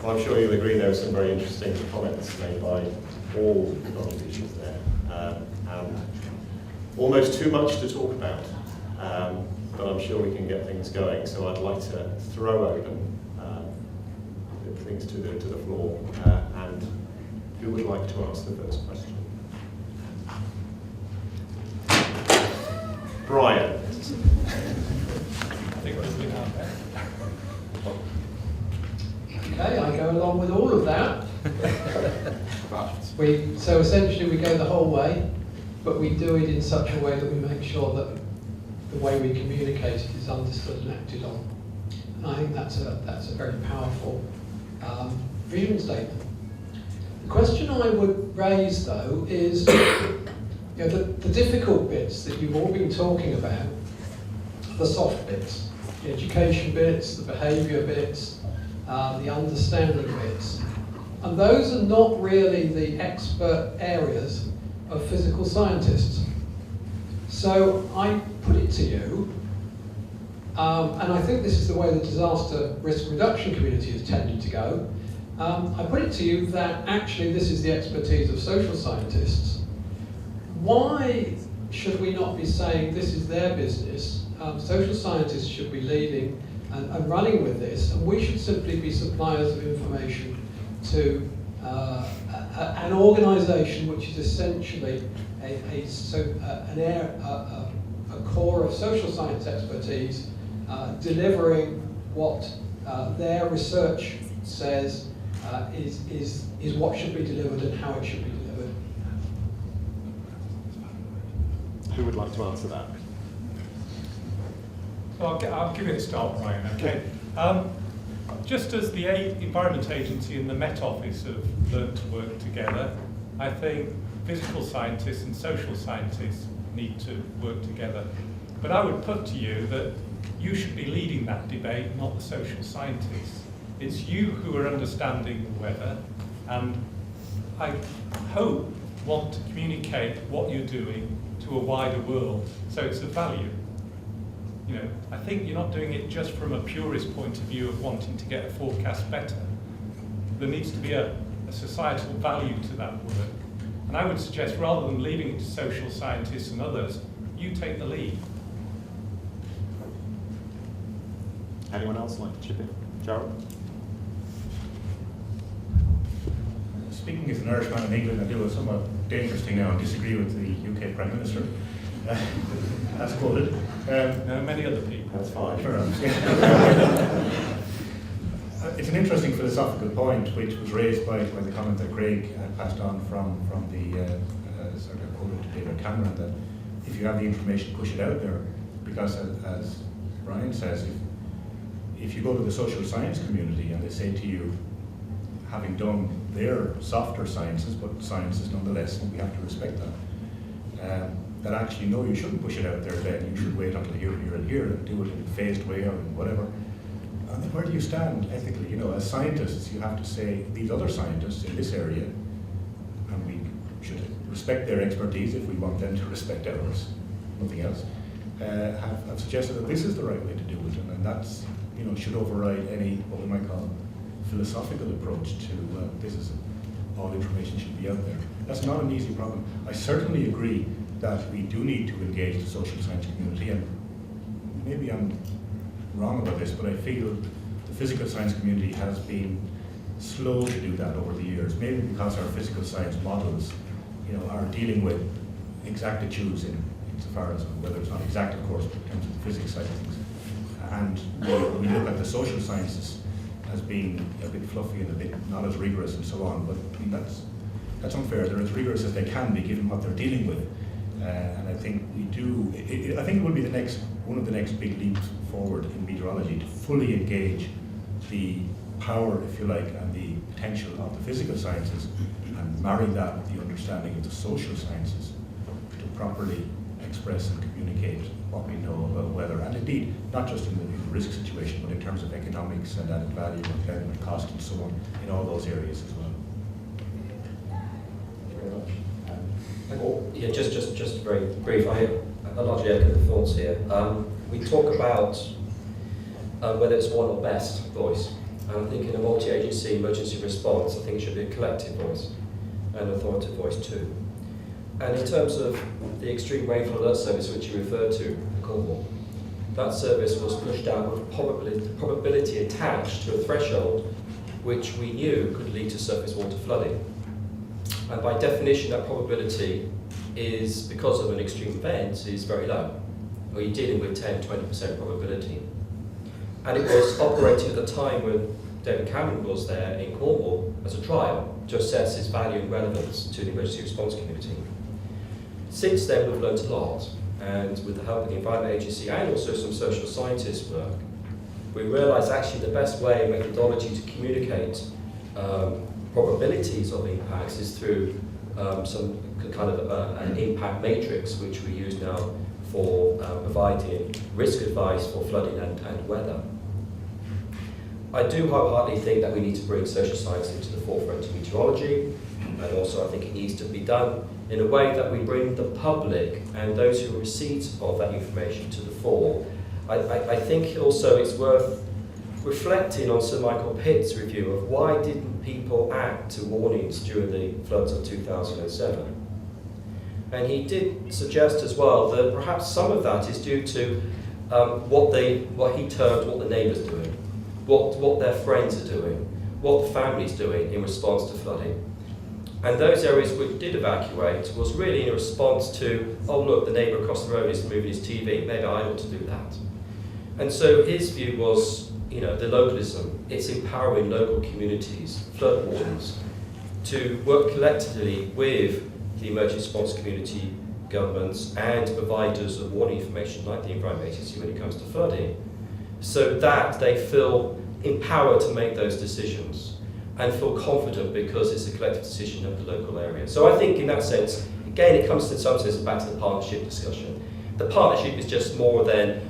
Well, I'm sure you'll agree there were some very interesting comments made by all the non-teachers there. And almost too much to talk about, but I'm sure we can get things going. So I'd like to throw open things to the floor. And who would like to ask the first question? Brian. I think we've been out there. Okay, I go along with all of that. So essentially we go the whole way, but we do it in such a way that we make sure that the way we communicate it is understood and acted on. And I think that's a very powerful vision statement. The question I would raise, though, is the difficult bits that you've all been talking about, the soft bits, the education bits, the behaviour bits, the understanding bits. And those are not really the expert areas of physical scientists. So I put it to you, and I think this is the way the disaster risk reduction community has tended to go. I put it to you that actually this is the expertise of social scientists. Why should we not be saying this is their business? Social scientists should be leading and running with this, and we should simply be suppliers of information to an organisation which is essentially a core of social science expertise, delivering what their research says is what should be delivered and how it should be delivered. Who would like to answer that? Well, I'll give it a start, Brian, okay? Just as the Environment Agency and the Met Office have learned to work together, I think physical scientists and social scientists need to work together. But I would put to you that you should be leading that debate, not the social scientists. It's you who are understanding the weather, and I hope want to communicate what you're doing to a wider world, so it's of value. You know, I think you're not doing it just from a purist point of view of wanting to get a forecast better. There needs to be a societal value to that work. And I would suggest, rather than leaving it to social scientists and others, you take the lead. Anyone else like to chip in? Gerald? Speaking as an Irishman in England, I do a somewhat dangerous thing now and disagree with the UK Prime Minister. As quoted. No, many other people. That's fine. Sure. It's an interesting philosophical point which was raised by the comment that Craig passed on from the sort of quoted to David Cameron, that if you have the information, push it out there. Because as Brian says, if you go to the social science community and they say to you, having done their softer sciences, but sciences nonetheless, and we have to respect that, that actually, no, you shouldn't push it out there then, you should wait until here and do it in a phased way or in whatever. And then where do you stand ethically? You know, as scientists, you have to say, these other scientists in this area, and we should respect their expertise if we want them to respect ours, nothing else, have suggested that this is the right way to do it, and that's, you know, should override any, what we might call, philosophical approach to this is all information should be out there. That's not an easy problem. I certainly agree that we do need to engage the social science community, and maybe I'm wrong about this, but I feel the physical science community has been slow to do that over the years, maybe because our physical science models, you know, are dealing with exactitudes insofar as, whether it's not exact, of course, but in terms of the physics side of things. And we look at the social sciences as being a bit fluffy and a bit not as rigorous and so on, but I mean, that's unfair. They're as rigorous as they can be given what they're dealing with. And I think we do, I think it will be one of the next big leaps forward in meteorology to fully engage the power, if you like, and the potential of the physical sciences and marry that with the understanding of the social sciences to properly express and communicate what we know about weather, and indeed, not just in the risk situation, but in terms of economics and added value and climate cost and so on, in all those areas as well. Thank you very much. Yeah, just very brief. I largely echo the thoughts here. We talk about whether it's one or best voice, And I think in a multi-agency emergency response, I think it should be a collective voice and authoritative voice too. And in terms of the extreme rainfall alert service which you referred to in Cornwall, that service was pushed out with probability attached to a threshold which we knew could lead to surface water flooding. And by definition, that probability is, because of an extreme event, is very low. Well, you're dealing with 10-20% probability. And it was operating at the time when David Cameron was there in Cornwall as a trial to assess its value and relevance to the emergency response community. Since then, we've learned a lot, and with the help of the Environment Agency and also some social scientists' work, we realised actually the best way and methodology to communicate probabilities of impacts is through some kind of an impact matrix, which we use now for providing risk advice for flooding and weather. I do wholeheartedly think that we need to bring social science into the forefront of meteorology, and also I think it needs to be done in a way that we bring the public and those who receive of that information to the fore. I think also it's worth reflecting on Sir Michael Pitt's review of why didn't people act to warnings during the floods of 2007. And he did suggest as well that perhaps some of that is due to what he termed what the neighbours doing, what their friends are doing, what the family's doing in response to flooding. And those areas which did evacuate was really in response to, oh look, the neighbour across the road is moving his TV, maybe I ought to do that. And so his view was, you know, the localism, it's empowering local communities, flood wardens, to work collectively with the emergency response community, governments and providers of warning information like the Environment Agency when it comes to flooding, so that they feel empowered to make those decisions and feel confident because it's a collective decision of the local area. So I think in that sense, again, it comes to some sense back to the partnership discussion. The partnership is just more than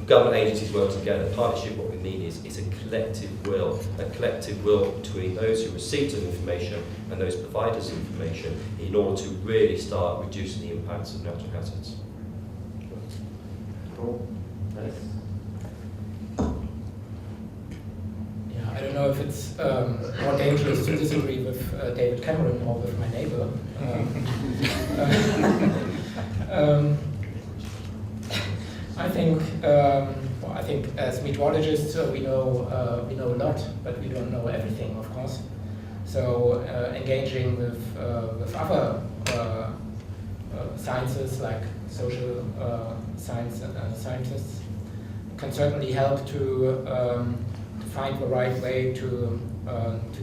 government agencies work together. Partnership, what we mean is a collective will between those who receive the information and those providers of information in order to really start reducing the impacts of natural hazards. Cool. Nice. I don't know if it's more dangerous to disagree with David Cameron or with my neighbor. I think as meteorologists we know a lot, but we don't know everything, of course. So engaging with other sciences like social scientists can certainly help to find the right way to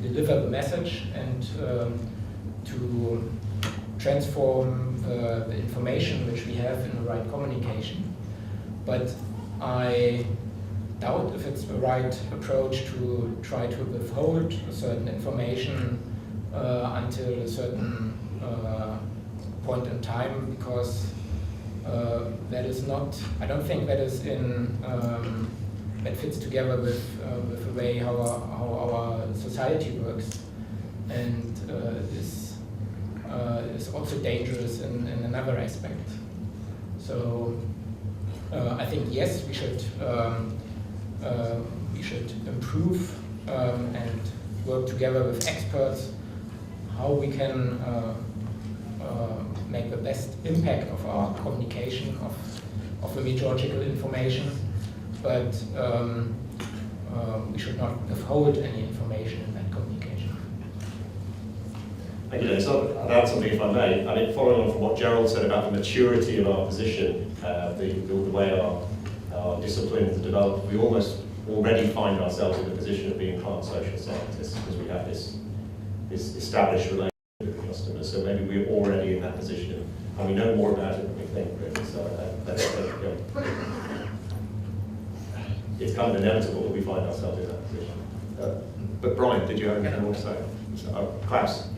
deliver the message and to transform the information which we have in the right communication. But I doubt if it's the right approach to try to withhold certain information until a certain point in time, because that is not, I don't think that is in that fits together with the way how our society works, and is also dangerous in another aspect. So I think yes, we should improve and work together with experts how we can make the best impact of our communication of the meteorological information. But we should not withhold any information in that communication. Thank you, Dennis. I'll add something if I may. I mean, following on from what Gerald said about the maturity of our position, the way our disciplines are developed, we almost already find ourselves in the position of being plant social scientists because we have this established relationship with customers. So maybe we're already in that position and we know more about it than we think, really. So that's go. It's kind of inevitable that we find ourselves in that position. But Brian, did you have anything more to say? Klaus.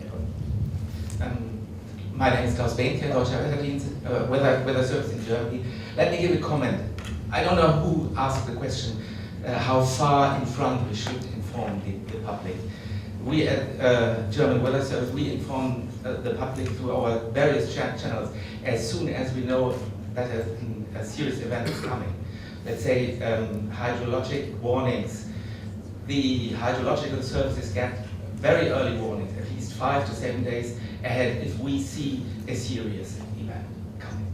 My name is Klaus Behnke, Deutscher Wetterdienst, weather service in Germany. Let me give a comment. I don't know who asked the question, how far in front we should inform the public. We at German Weather Service, we inform the public through our various channels as soon as we know that a serious event is coming. Let's say hydrologic warnings the hydrological services get very early warnings, at least 5 to 7 days ahead, if we see a serious event coming.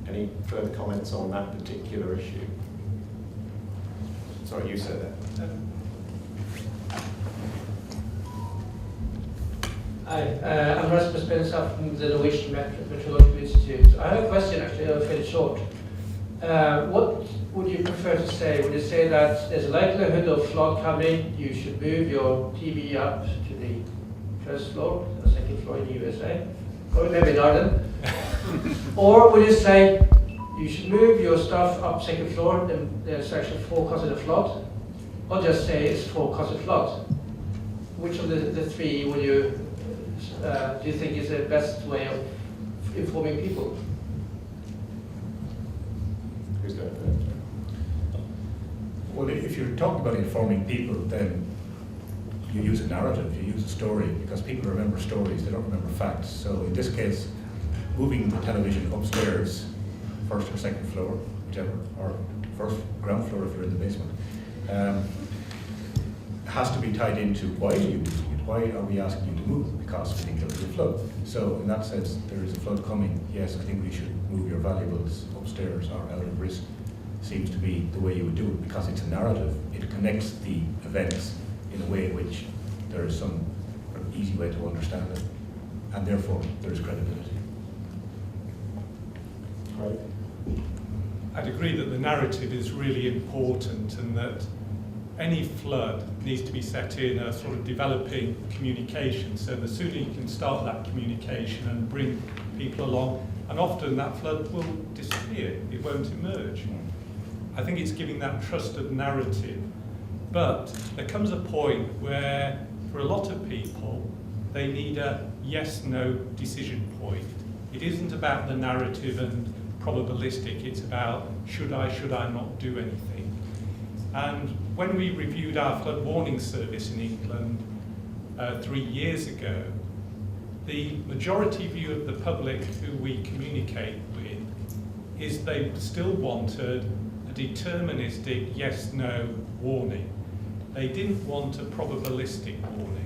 Any further comments on that particular issue? Sorry, you said that. Hi, I'm Rasmus Spencer from the Norwegian Meteorological Institute. I have a question, actually, fairly short. What would you prefer to say? Would you say that there's a likelihood of flood coming, you should move your TV up to the first floor, the second floor in the USA, or maybe in Ireland? Or would you say you should move your stuff up second floor, then there's actually forecasted a flood? Or just say it's forecasted flood? Which of the three will you do you think is the best way of informing people? Who's going first? Well, if you're talking about informing people, then you use a narrative, you use a story, because people remember stories, they don't remember facts. So in this case, moving the television upstairs, first or second floor, whichever, or first ground floor if you're in the basement, has to be tied into why are you doing it? Why are we asking you to move? Because we think there'll be a flood. So in that sense, there is a flood coming. Yes, I think we should move your valuables upstairs or out of risk. Seems to be the way you would do it, because it's a narrative. It connects the events in a way in which there is some easy way to understand it, and therefore there is credibility. Right. I'd agree that the narrative is really important, and that any flood needs to be set in a sort of developing communication. So the sooner you can start that communication and bring people along, and often that flood will disappear, it won't emerge. I think it's giving that trusted narrative. But there comes a point where, for a lot of people, they need a yes-no decision point. It isn't about the narrative and probabilistic, it's about should I not do anything. And when we reviewed our flood warning service in England 3 years ago, the majority view of the public who we communicate with is they still wanted a deterministic yes-no warning. They didn't want a probabilistic warning.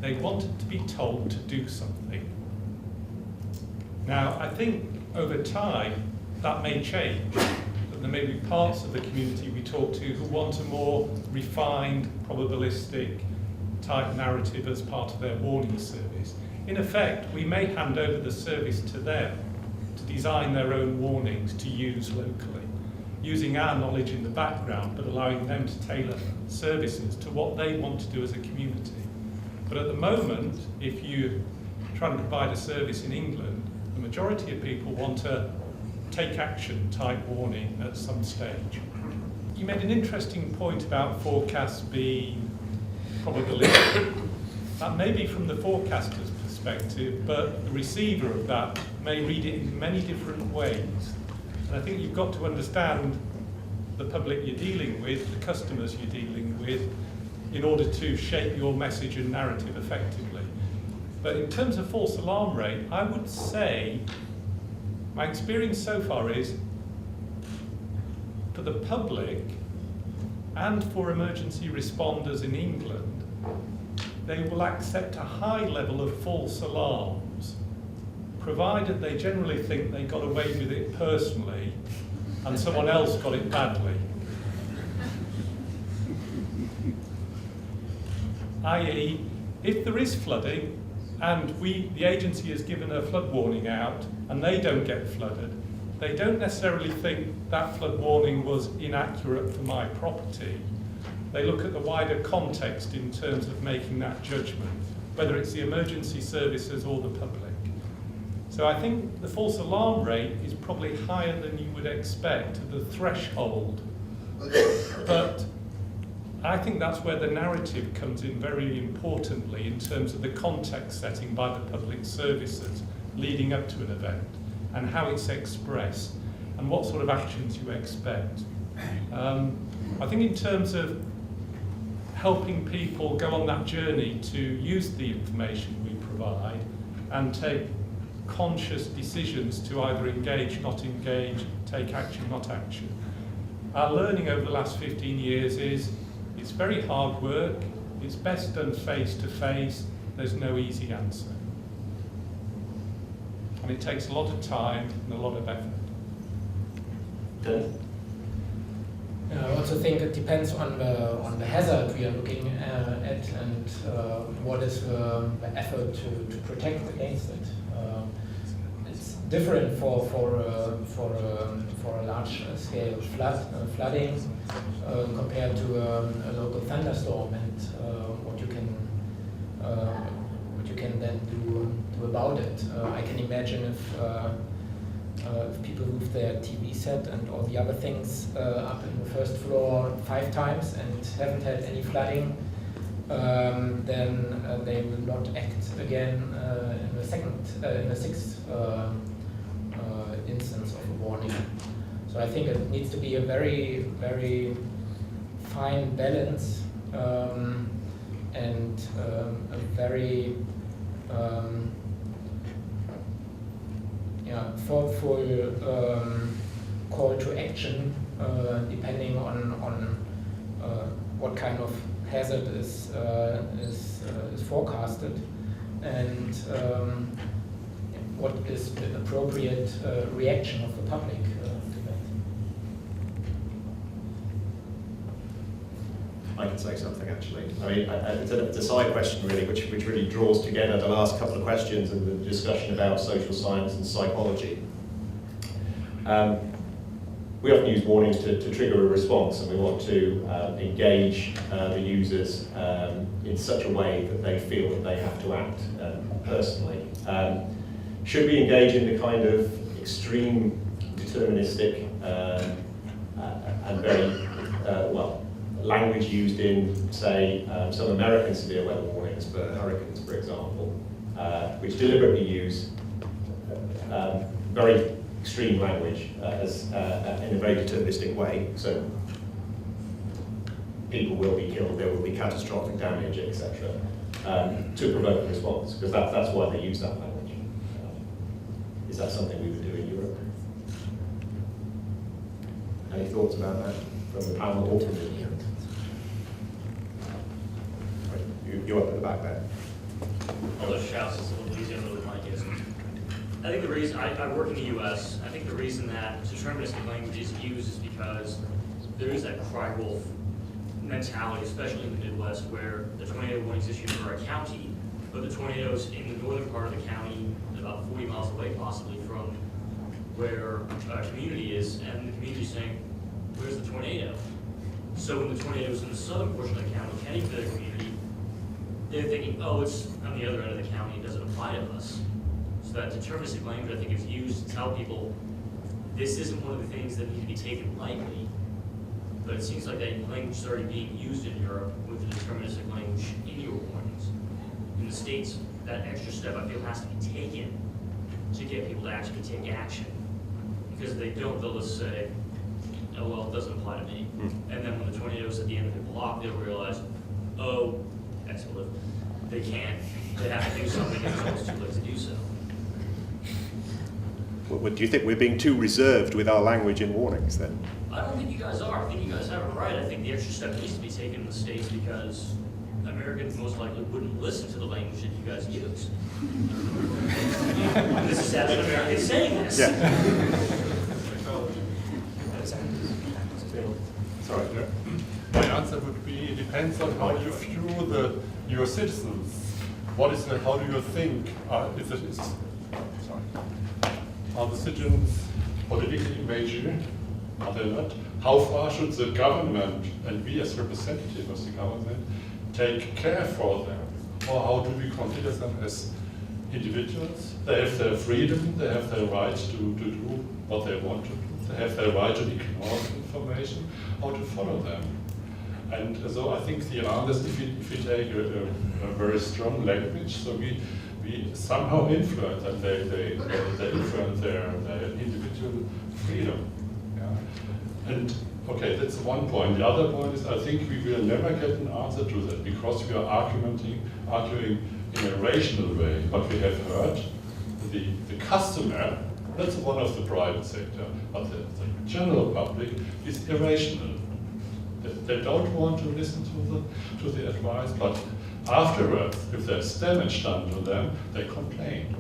They wanted to be told to do something. Now, I think over time that may change. There may be parts of the community we talk to who want a more refined, probabilistic type narrative as part of their warning service. In effect, we may hand over the service to them to design their own warnings to use locally, using our knowledge in the background, but allowing them to tailor services to what they want to do as a community. But at the moment, if you try and provide a service in England, the majority of people want a take action type warning at some stage. You made an interesting point about forecasts being probabilistic. That may be from the forecaster's perspective, but the receiver of that may read it in many different ways. And I think you've got to understand the public you're dealing with, the customers you're dealing with, in order to shape your message and narrative effectively. But in terms of false alarm rate, I would say my experience so far is, for the public and for emergency responders in England, they will accept a high level of false alarms, provided they generally think they got away with it personally and someone else got it badly. i.e., if there is flooding, and the agency has given a flood warning out and they don't get flooded, they don't necessarily think that flood warning was inaccurate for my property. They look at the wider context in terms of making that judgment, whether it's the emergency services or the public. So I think the false alarm rate is probably higher than you would expect, the threshold. But I think that's where the narrative comes in very importantly in terms of the context setting by the public services leading up to an event and how it's expressed and what sort of actions you expect. I think in terms of helping people go on that journey to use the information we provide and take conscious decisions to either engage, not engage, take action, not action. Our learning over the last 15 years is it's very hard work, it's best done face to face, there's no easy answer. And it takes a lot of time and a lot of effort. Dennis? I also think it depends on the hazard we are looking at and what is the effort to protect against it. It's different for a large scale flooding compared to a local thunderstorm and what you can then do about it. I can imagine if people move their TV set and all the other things up in the first floor 5 times and haven't had any flooding, then they will not act again in the sixth instance of a warning. So I think it needs to be a very, very fine balance and a very thoughtful call to action, depending on what kind of hazard is forecasted and what is the appropriate reaction of the public to that. I can say something actually. I mean, it's a side question really, which really draws together the last couple of questions and the discussion about social science and psychology. We often use warnings to trigger a response, and we want to engage the users in such a way that they feel that they have to act personally. Should we engage in the kind of extreme deterministic and very, language used in, say, some American severe weather warnings for hurricanes, for example, which deliberately use very extreme language in a very deterministic way. So people will be killed, there will be catastrophic damage, etc., to provoke a response, because that's why they use that language. Is that something we would do in Europe? Any thoughts about that from the panel or from the You're up at the back there. I'll just shout this a little easier than the mic is. I think the reason, I work in the US, I think the reason that deterministic language is used is because there is that cry wolf mentality, especially in the Midwest, where the tornado warning is issued for a county, but the tornadoes in the northern part of the county, about 40 miles away possibly from where a community is, and the community is saying, where's the tornado? So when the tornadoes in the southern portion of the county, heading to their community, they're thinking, oh, it's on the other end of the county, it doesn't apply to us. So that deterministic language, I think, is used to tell people this isn't one of the things that need to be taken lightly. But it seems like that language is already being used in Europe with the deterministic language in your warnings. In the States, that extra step, I feel, has to be taken to get people to actually take action. Because if they don't, they'll just say, oh, well, it doesn't apply to me. And then when the tornado's at the end of the block, they'll realize, oh, excellent. They can't. They have to do something, and it's almost too late to do so. Well, do you think we're being too reserved with our language in warnings then? I don't think you guys are. I think you guys have it right. I think the extra step needs to be taken in the States because Americans most likely wouldn't listen to the language that you guys use. This is as an American saying this. Yeah. Sorry. My answer would be, it depends on how you view your citizens. How do you think? Are the citizens politically mature? Are they not? How far should the government, and we as representatives of the government, take care for them? Or how do we consider them as individuals? They have their freedom, they have their right to do what they want to do. They have their right to ignore information, how to follow them. And so I think the answer is if we take a very strong language, so we somehow influence, and they influence their individual freedom. Yeah? And okay, that's one point. The other point is I think we will never get an answer to that because we are arguing in a rational way. But we have heard the customer That's one of the private sector, but the general public is irrational. They don't want to listen to the advice, but afterwards, if there's damage done to them, they complain.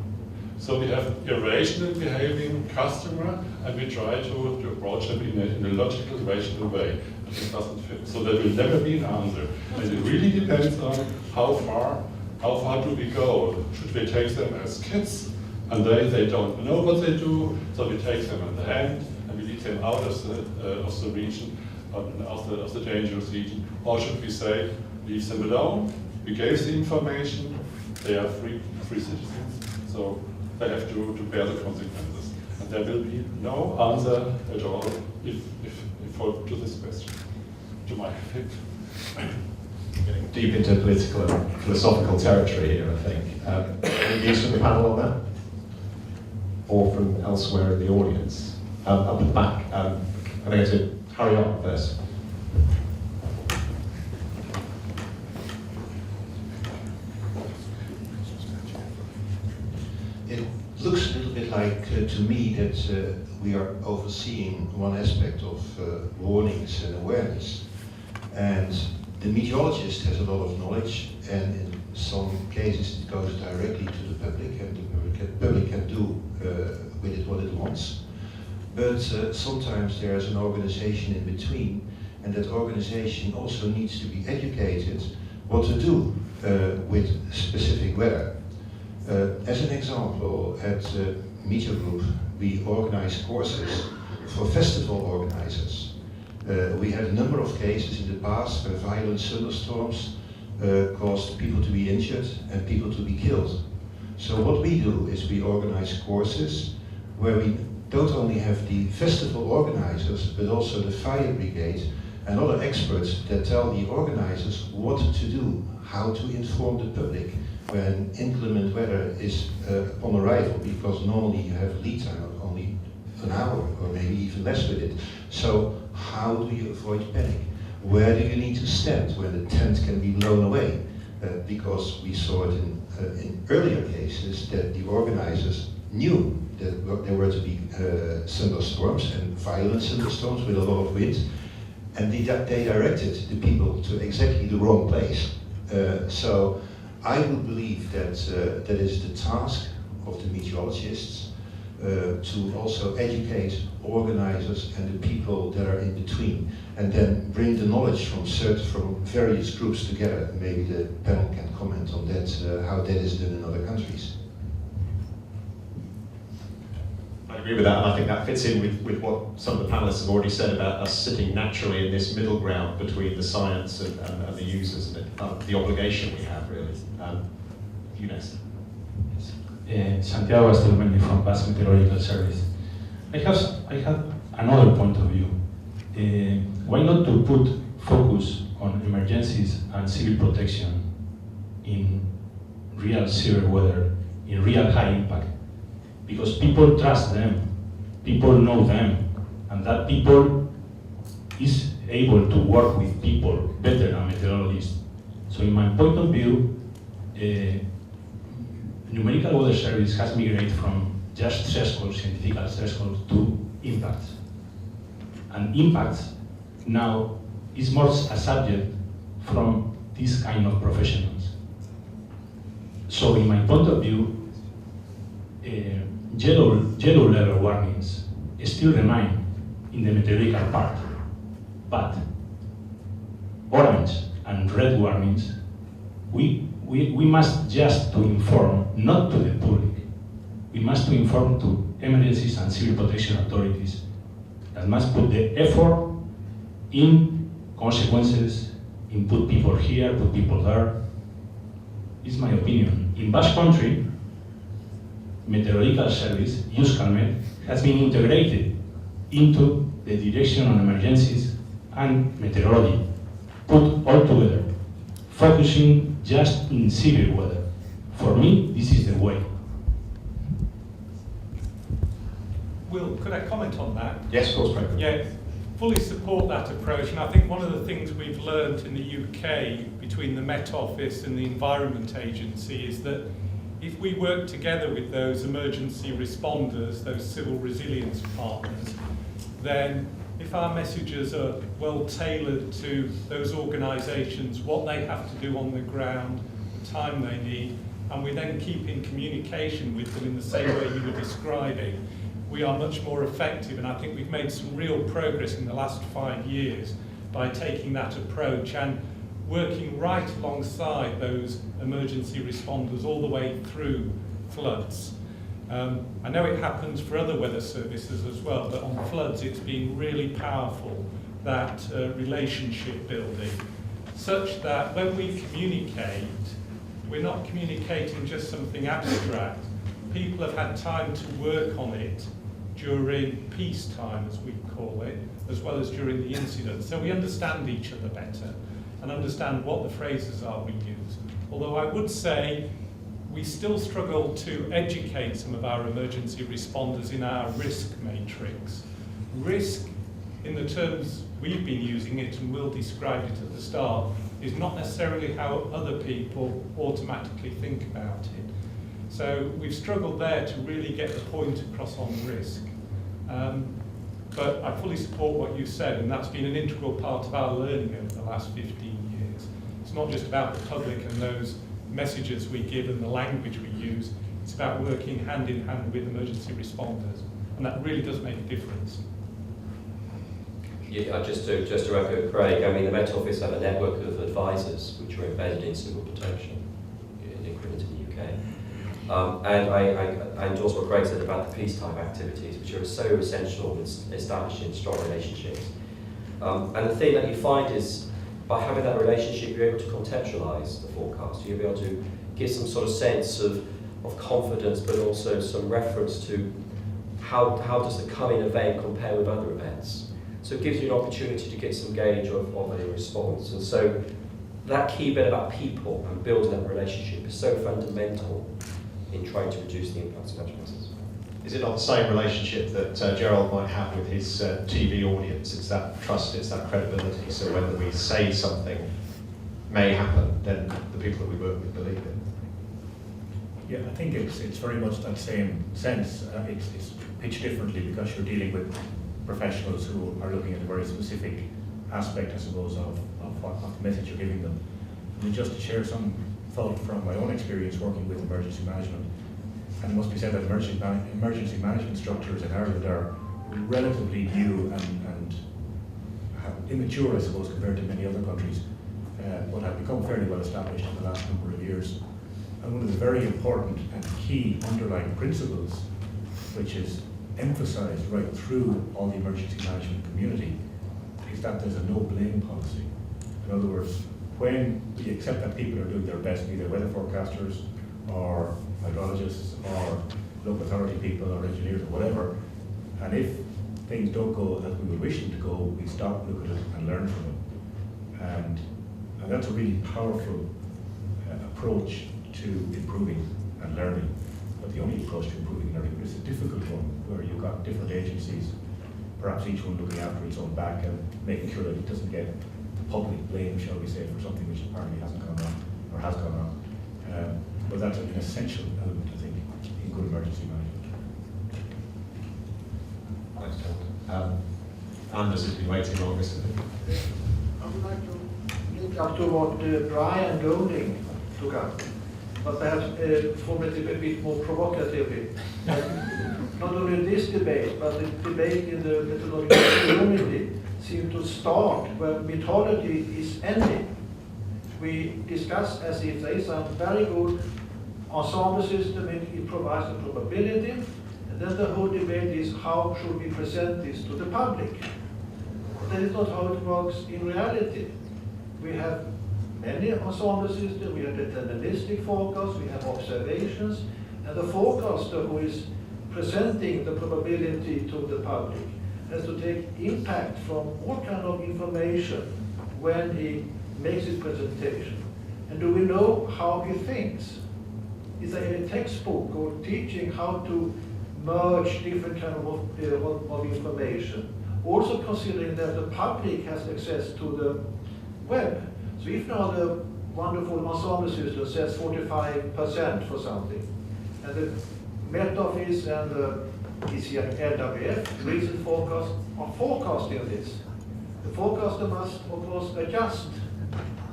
So we have irrational behaving customer, and we try to approach them in a logical, rational way. And it doesn't fit. So there will never be an answer. And it really depends on how far do we go? Should we take them as kids, and they don't know what they do, so we take them in the hand, and we lead them out of the region, of the dangerous region? Or should we say, leave them alone, we gave the information, they are free citizens, so they have to bear the consequences. And there will be no answer at all to this question, to my effect. Getting deep into political and philosophical territory here, I think. Any views from the panel on that? Or from elsewhere in the audience? Up at the back, I'm going to hurry on first. It looks a little bit like, to me, that we are overseeing one aspect of warnings and awareness. And the meteorologist has a lot of knowledge, and in some cases it goes directly to the public, and the public can do with it what it wants. But sometimes there is an organization in between, and that organization also needs to be educated what to do with specific weather. As an example, at Meteor Group, we organize courses for festival organizers. We had a number of cases in the past where violent thunderstorms caused people to be injured and people to be killed. So what we do is we organize courses where we don't only have the festival organizers, but also the fire brigade and other experts that tell the organizers what to do, how to inform the public when inclement weather is upon arrival, because normally you have lead time of only an hour or maybe even less with it. So how do you avoid panic? Where do you need to stand when the tent can be blown away? Because we saw it in earlier cases that the organizers knew that there were to be thunderstorms and violent thunderstorms with a lot of wind, and they directed the people to exactly the wrong place. So I would believe that that is the task of the meteorologists to also educate organizers and the people that are in between, and then bring the knowledge from various groups together. Maybe the panel can comment on that, how that is done in other countries. I agree with that, and I think that fits in with what some of the panelists have already said about us sitting naturally in this middle ground between the science and the users, and the obligation we have, really. You next. Santiago Astelmendi from Past Meteorological Service. I have another point of view. Why not to put focus on emergencies and civil protection in real severe weather, in real high impact? Because people trust them, people know them, and that people is able to work with people better than meteorologists. So in my point of view, numerical weather service has migrated from just thresholds, scientific thresholds, to impacts. And impacts now is more a subject from these kind of professionals. So in my point of view, yellow level warnings still remain in the meteorological part, but orange and red warnings, we must just to inform, not to the public. We must to inform to emergencies and civil protection authorities that must put the effort in consequences, in put people here, put people there. It's my opinion. In Basque Country, Meteorological Service, Euskalmet, has been integrated into the Direction on Emergencies and Meteorology, put all together, focusing just in severe weather. For me, this is the way. Will, could I comment on that? Yes, of course, Frank. Yeah, fully support that approach, and I think one of the things we've learned in the UK between the Met Office and the Environment Agency is that if we work together with those emergency responders, those civil resilience partners, then if our messages are well tailored to those organisations, what they have to do on the ground, the time they need, and we then keep in communication with them in the same way you were describing, we are much more effective. And I think we've made some real progress in the last 5 years by taking that approach and working right alongside those emergency responders all the way through floods. I know it happens for other weather services as well, but on floods it's been really powerful, that relationship building, such that when we communicate, we're not communicating just something abstract. People have had time to work on it during peacetime, as we call it, as well as during the incident. So we understand each other better and understand what the phrases are we use. Although I would say we still struggle to educate some of our emergency responders in our risk matrix. Risk, in the terms we've been using it and Will described it at the start, is not necessarily how other people automatically think about it. So we've struggled there to really get the point across on risk. But I fully support what you said, and that's been an integral part of our learning over the last 15 years. It's not just about the public and those messages we give and the language we use, it's about working hand in hand with emergency responders, and that really does make a difference. Yeah, just to echo Craig, I mean, the Met Office have a network of advisors which are embedded in civil protection, equivalent in the UK. And I endorse what Craig said about the peacetime activities, which are so essential in establishing strong relationships. And the thing that you find is, by having that relationship, you're able to contextualise the forecast. You'll be able to give some sort of sense of confidence, but also some reference to how does the coming event compare with other events. So it gives you an opportunity to get some gauge of a response. And so that key bit about people and building that relationship is so fundamental in trying to reduce the impacts of natural disasters. Is it not the same relationship that Gerald might have with his TV audience? It's that trust, it's that credibility. So when we say something may happen, then the people that we work with believe it. Yeah, I think it's very much that same sense. It's pitched differently because you're dealing with professionals who are looking at a very specific aspect, I suppose, of what message you're giving them. And just to share some thought from my own experience working with emergency management, and it must be said that emergency management structures in Ireland are relatively new and immature, I suppose, compared to many other countries, but have become fairly well established in the last number of years. And one of the very important and key underlying principles, which is emphasised right through all the emergency management community, is that there's a no blame policy. In other words, when we accept that people are doing their best, be they weather forecasters or hydrologists or local authority people or engineers or whatever, and if things don't go as we would wish them to go, we stop, look at it and learn from it. And that's a really powerful approach to improving and learning. But the only approach to improving and learning is a difficult one, where you've got different agencies, perhaps each one looking after its own back and making sure that it doesn't get public blame, shall we say, for something which apparently hasn't gone wrong or has gone wrong. But that's an essential element, I think, in good emergency management. Thanks, Gerald. Anders has been waiting longest. I would like to link up to what Brian Golding took up, but perhaps formulated a bit more provocatively. Not only this debate, but the debate in the meteorological community seemed to start where meteorology is ending. We discuss as if there is a very good ensemble system, it provides a probability, and then the whole debate is how should we present this to the public. That is not how it works in reality. We have many ensemble systems, we have deterministic forecasts, we have observations, and the forecaster who is presenting the probability to the public has to take impact from all kind of information when he makes his presentation. And do we know how he thinks? Is there any textbook or teaching how to merge different kind of information? Also considering that the public has access to the web. So if now the wonderful ensemble system says 45% for something. And the Met Office and the LWF, recent forecast, are forecasting this. The forecaster must, of course, adjust.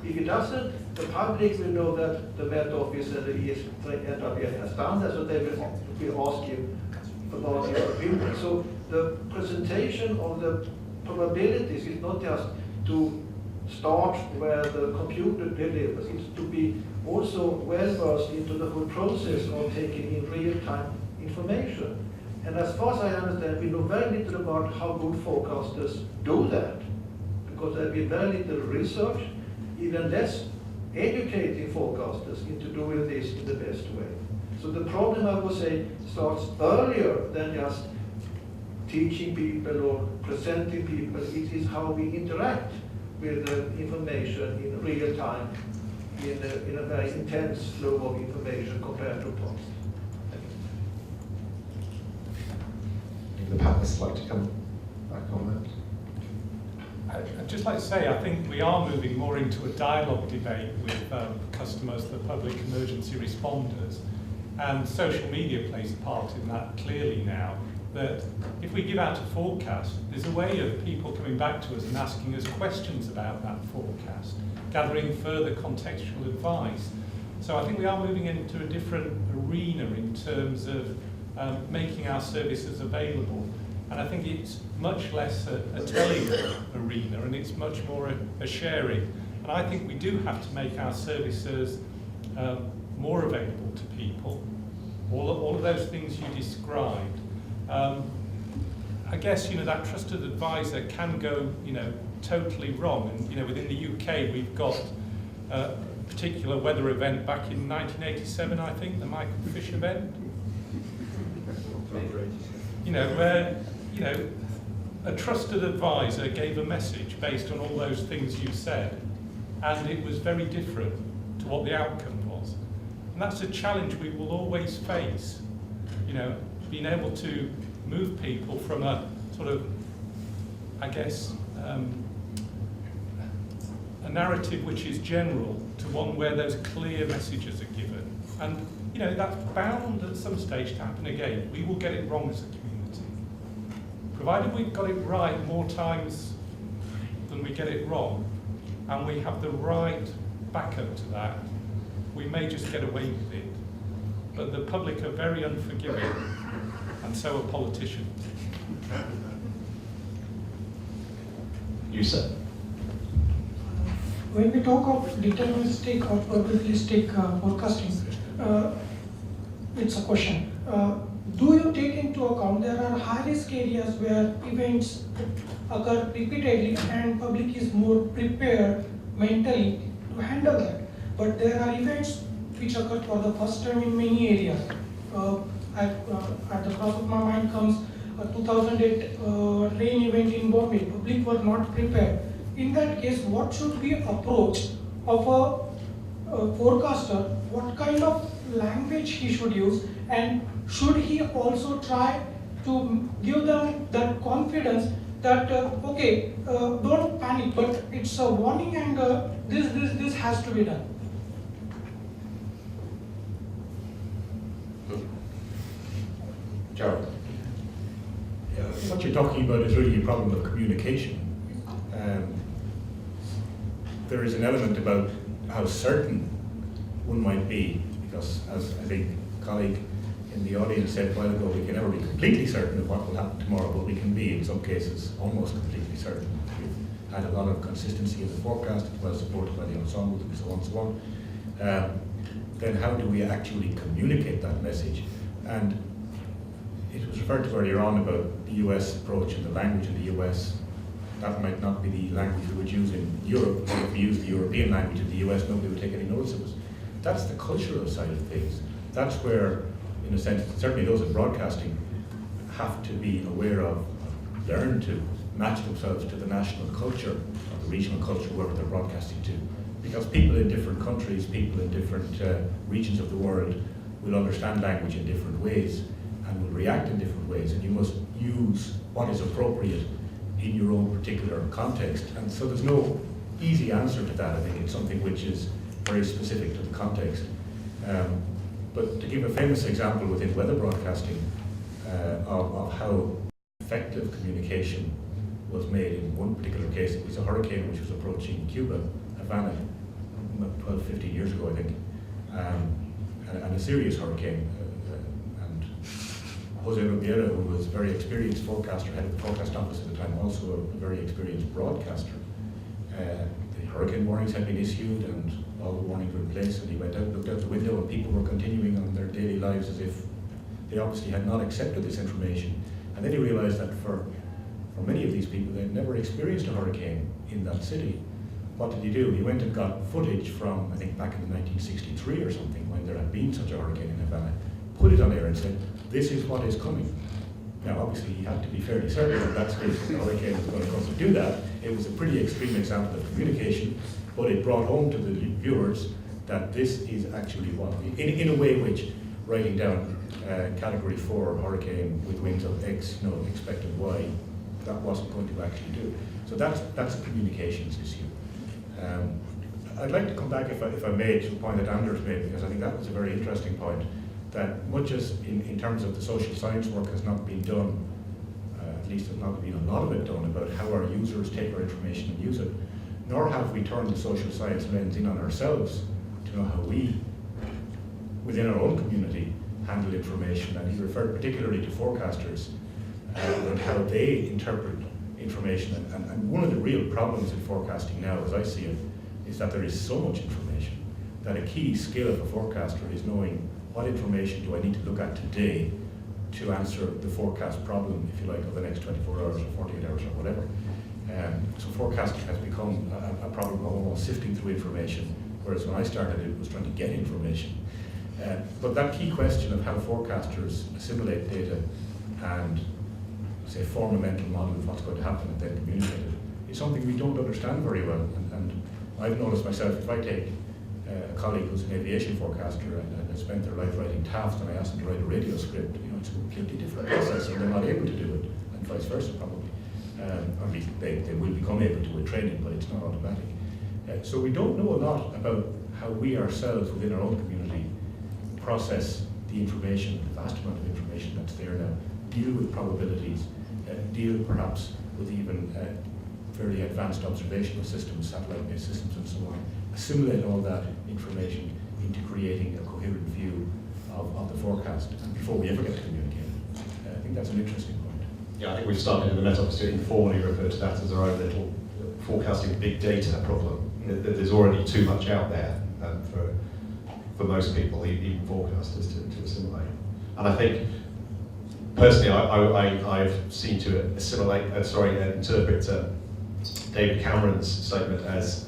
If it doesn't, the public will know that the Met Office and the LWF has done that, so they will ask you about your opinion. So the presentation of the probabilities is not just to start where the computer delivers, it's to be also well versed into the whole process of taking in real-time information. And as far as I understand, we know very little about how good forecasters do that, because there has been very little research, even less educating forecasters into doing this in the best way. So the problem, I would say, starts earlier than just teaching people or presenting people. It is how we interact with the information in real time, in a very intense flow of information compared to past. The panelists like to come back on that. I'd just like to say, I think we are moving more into a dialogue debate with customers, the public emergency responders, and social media plays a part in that clearly now, that if we give out a forecast, there's a way of people coming back to us and asking us questions about that forecast, gathering further contextual advice. So I think we are moving into a different arena in terms of making our services available. And I think it's much less a telling arena, and it's much more a sharing. And I think we do have to make our services more available to people. All of those things you described. I guess that trusted advisor can go totally wrong. And within the UK we've got a particular weather event back in 1987, I think, the Michael Fish event. Where a trusted advisor gave a message based on all those things you said, and it was very different to what the outcome was. And that's a challenge we will always face, being able to move people from a sort of, I guess, a narrative which is general to one where those clear messages are given. And that's bound at some stage to happen again. We will get it wrong as a community. Provided we've got it right more times than we get it wrong, and we have the right backup to that, we may just get away with it. But the public are very unforgiving, and so are politicians. You said. When we talk of deterministic or probabilistic forecasting, it's a question. Do you take into account there are high-risk areas where events occur repeatedly and public is more prepared mentally to handle that? But there are events which occur for the first time in many areas. At the top of my mind comes a 2008 rain event in Bombay. Public were not prepared. In that case, what should be approach of a forecaster? What kind of language he should use, and should he also try to give them that confidence that don't panic, but it's a warning, and this has to be done. Gerald. What you're talking about is really a problem of communication. There is an element about how certain one might be, because as I think a colleague in the audience said a while ago, we can never be completely certain of what will happen tomorrow, but we can be, in some cases, almost completely certain. We've had a lot of consistency in the forecast, well supported by the ensemble, and so on and so on. Then how do we actually communicate that message? And it was referred to earlier on about the US approach and the language in the US. That might not be the language we would use in Europe. If we use the European language in the US, nobody would take any notice of us. That's the cultural side of things. That's where, in a sense, certainly those in broadcasting have to be aware of, learn to match themselves to the national culture, or the regional culture, wherever they're broadcasting to. Because people in different countries, people in different regions of the world will understand language in different ways and will react in different ways, and you must use what is appropriate in your own particular context. And so there's no easy answer to that. I think it's something which is very specific to the context. But to give a famous example within weather broadcasting of how effective communication was made in one particular case, it was a hurricane which was approaching Cuba, Havana, 12, 15 years ago, I think, and a serious hurricane. And Jose Rubiera, who was a very experienced forecaster, head of the forecast office at the time, also a very experienced broadcaster. The hurricane warnings had been issued and all the warnings were in place, and he went out, looked out the window, and people were continuing on their daily lives as if they obviously had not accepted this information. And then he realized that for many of these people, they'd never experienced a hurricane in that city. What did he do? He went and got footage from, I think, back in 1963 or something, when there had been such a hurricane in Havana, put it on air and said, this is what is coming. Now, obviously, he had to be fairly certain that that's the hurricane was going to come. To do that, it was a pretty extreme example of communication, but it brought home to the viewers that this is actually what, in a way which, writing down category 4 hurricane with winds of X, no, expected Y, that wasn't going to actually do. So that's a communications issue. I'd like to come back, if I may, to a point that Anders made, because I think that was a very interesting point, that much as in terms of the social science work has not been done, at least there's not been a lot of it done about how our users take our information and use it, nor have we turned the social science lens in on ourselves to know how we, within our own community, handle information. And he referred particularly to forecasters and how they interpret information. And one of the real problems in forecasting now, as I see it, is that there is so much information that a key skill of a forecaster is knowing what information do I need to look at today to answer the forecast problem, if you like, of the next 24 hours or 48 hours or whatever. So forecasting has become a problem of almost sifting through information, whereas when I started it was trying to get information. But that key question of how forecasters assimilate data and, say, form a mental model of what's going to happen and then communicate it is something we don't understand very well. And I've noticed myself, if I take a colleague who's an aviation forecaster and has spent their life writing TAFs, and I ask them to write a radio script, it's a completely different process, and they're not able to do it, and vice versa probably. Or at least they will become able to with training, but it's not automatic. So we don't know a lot about how we ourselves within our own community process the information, the vast amount of information that's there now, deal with probabilities, deal perhaps with even fairly advanced observational systems, satellite-based systems and so on, assimilate all that information into creating a coherent view of the forecast, and before we ever get to communicate. I think that's an interesting point. Yeah, I think we've started in the Met Office to informally refer to that as our own little forecasting big data problem. There's already too much out there for most people, even forecasters, to assimilate. And I think, personally, I've seen to interpret David Cameron's statement as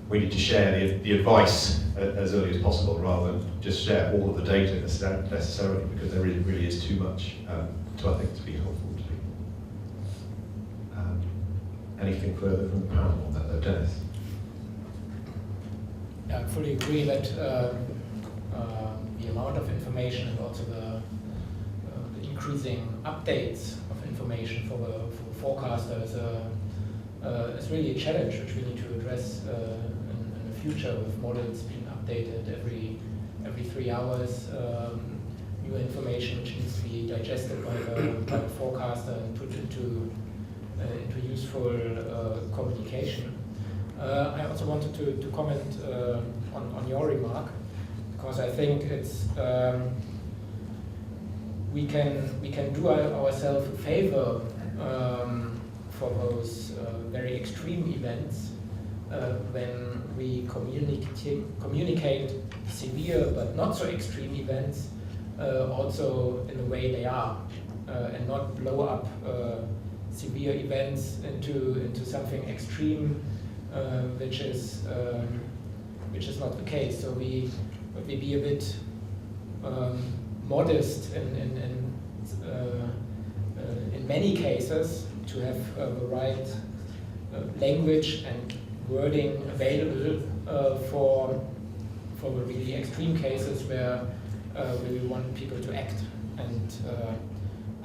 we need to share the advice as early as possible, rather than just share all of the data necessarily, because there really is too much I think to be helpful to people. Anything further from the panel on that, Dennis? Yeah, I fully agree that the amount of information and also the increasing updates of information for the forecaster is really a challenge which we need to address in the future, with models being updated every 3 hours. New information which needs to be digested by the forecaster and put into useful communication. I also wanted to comment on your remark, because I think it's we can do ourselves a favor for those very extreme events when we communicate severe but not so extreme events also in the way they are, and not blow up severe events into something extreme, which is not the case. So we be a bit modest in many cases to have the right language and wording available for the really extreme cases where we want people to act. And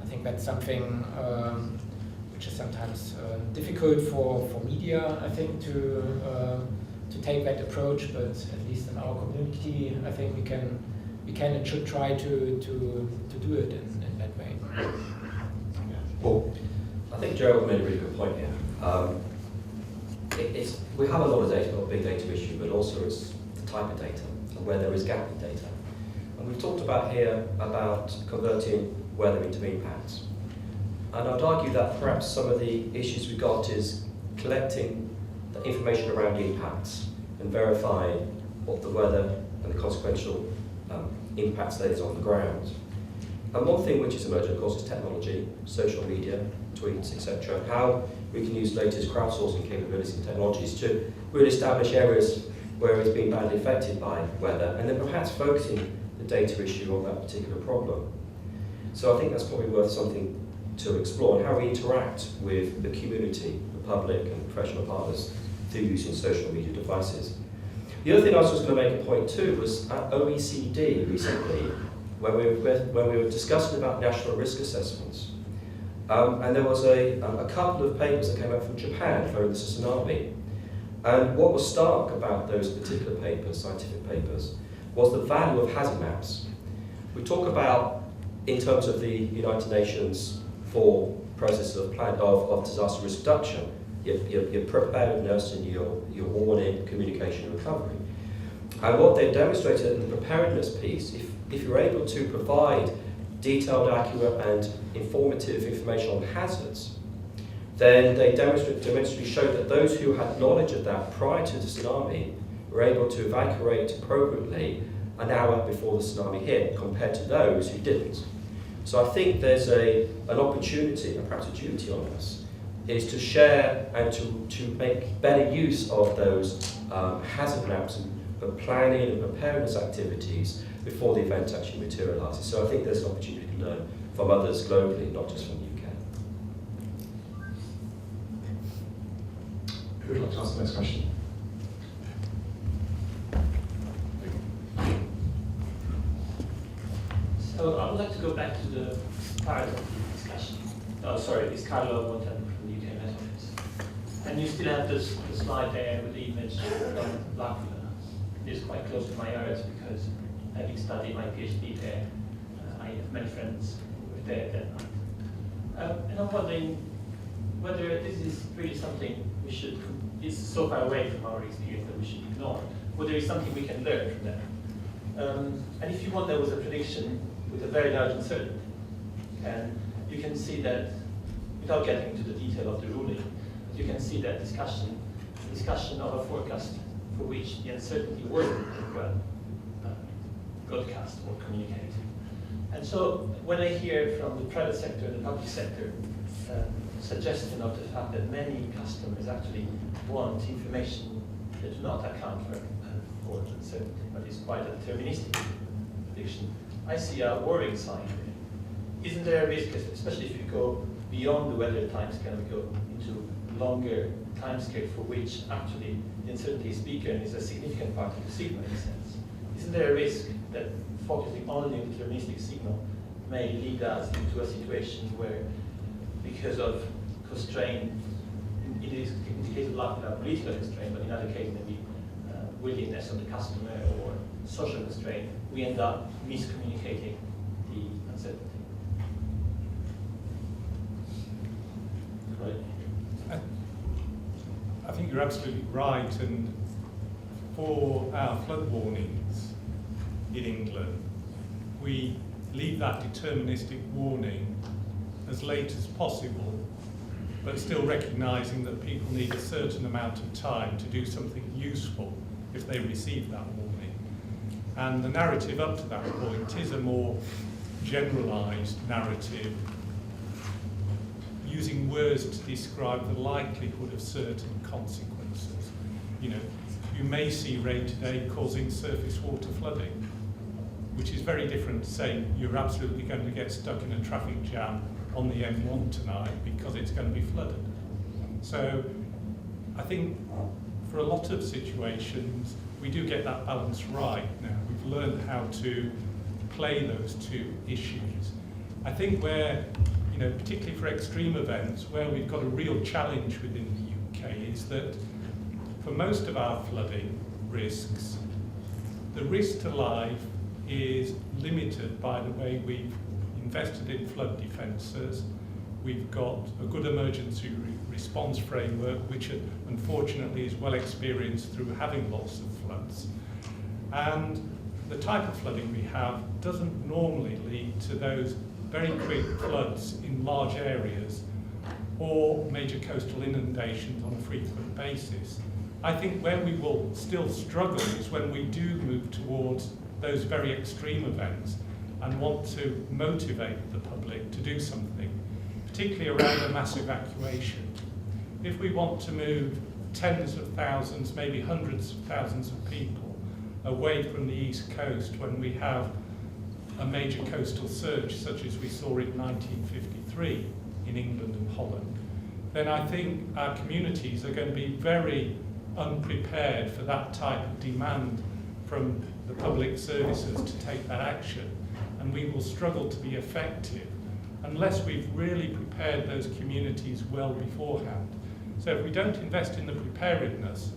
I think that's something which is sometimes difficult for media, I think, to take that approach, but at least in our community, I think we can and should try to do it in that way. Well, I think Gerald made a really good point here. We have a lot of data, not a big data issue, but also it's the type of data and where there is gap in data. And we've talked about here about converting weather into impacts. And I'd argue that perhaps some of the issues we've got is collecting the information around the impacts and verifying what the weather and the consequential impacts that is on the ground. And one thing which is emerging, of course, is technology, social media, tweets, etc. How we can use latest crowdsourcing capabilities and technologies to really establish areas where it's been badly affected by weather, and then perhaps focusing the data issue on that particular problem. So I think that's probably worth something to explore, and how we interact with the community, the public and professional partners through using social media devices. The other thing I was just going to make a point too was at OECD recently, when we were discussing about national risk assessments. And there was a couple of papers that came out from Japan following the tsunami. And what was stark about those particular papers, scientific papers, was the value of hazard maps. We talk about, in terms of the United Nations for processes of disaster risk reduction, your preparedness and your warning, communication and recovery. And what they demonstrated in the preparedness piece, if you're able to provide detailed, accurate and informative information on hazards, then they demonstrably showed that those who had knowledge of that prior to the tsunami were able to evacuate appropriately an hour before the tsunami hit, compared to those who didn't. So I think there's an opportunity, and perhaps a duty on us, is to share and to make better use of those hazard maps and planning and preparedness activities before the event actually materialises. So I think there's an opportunity to learn from others globally, not just from the UK. Who would like to ask the next question? So I would like to go back to the start of the discussion. Oh, sorry, it's Carlo Montan from the UK Met Office. And you still have this the slide there with the image of Latvia. It's quite close to my ears because having studied my PhD there, I have many friends who were there at that night. And I'm wondering whether this is really something we should, it's so far away from our experience that we should ignore, whether it's something we can learn from that. And if you want, there was a prediction with a very large uncertainty. And you can see that, without getting into the detail of the ruling, you can see that discussion of a forecast for which the uncertainty wasn't well broadcast or communicated. And so when I hear from the private sector and the public sector suggestion of the fact that many customers actually want information that do not account for uncertainty, but is quite a deterministic prediction, I see a worrying sign. Isn't there a risk, especially if you go beyond the weather timescale, we go into longer timescale for which actually the uncertainty is bigger and is a significant part of the signal in a sense? Isn't there a risk that focusing only on the deterministic signal may lead us into a situation where, because of constraint, in the case of Latvia, political constraint, but in other cases maybe willingness of the customer or social constraint, we end up miscommunicating the uncertainty? Right. I think you're absolutely right, and for our flood warnings in England, we leave that deterministic warning as late as possible, but still recognising that people need a certain amount of time to do something useful if they receive that warning. And the narrative up to that point is a more generalised narrative, using words to describe the likelihood of certain consequences. You know, you may see rain today causing surface water flooding, which is very different to saying you're absolutely going to get stuck in a traffic jam on the M1 tonight because it's going to be flooded. So I think for a lot of situations, we do get that balance right now. We've learned how to play those two issues. I think where, you know, particularly for extreme events, where we've got a real challenge within the UK is that for most of our flooding risks, the risk to life is limited by the way we've invested in flood defences. We've got a good emergency response framework, which unfortunately is well experienced through having lots of floods. And the type of flooding we have doesn't normally lead to those very quick floods in large areas or major coastal inundations on a frequent basis. I think where we will still struggle is when we do move towards those very extreme events and want to motivate the public to do something, particularly around a mass evacuation. If we want to move tens of thousands, maybe hundreds of thousands of people away from the East Coast when we have a major coastal surge such as we saw in 1953 in England and Holland, then I think our communities are going to be very unprepared for that type of demand from the public services to take that action, and we will struggle to be effective unless we've really prepared those communities well beforehand. So if we don't invest in the preparedness,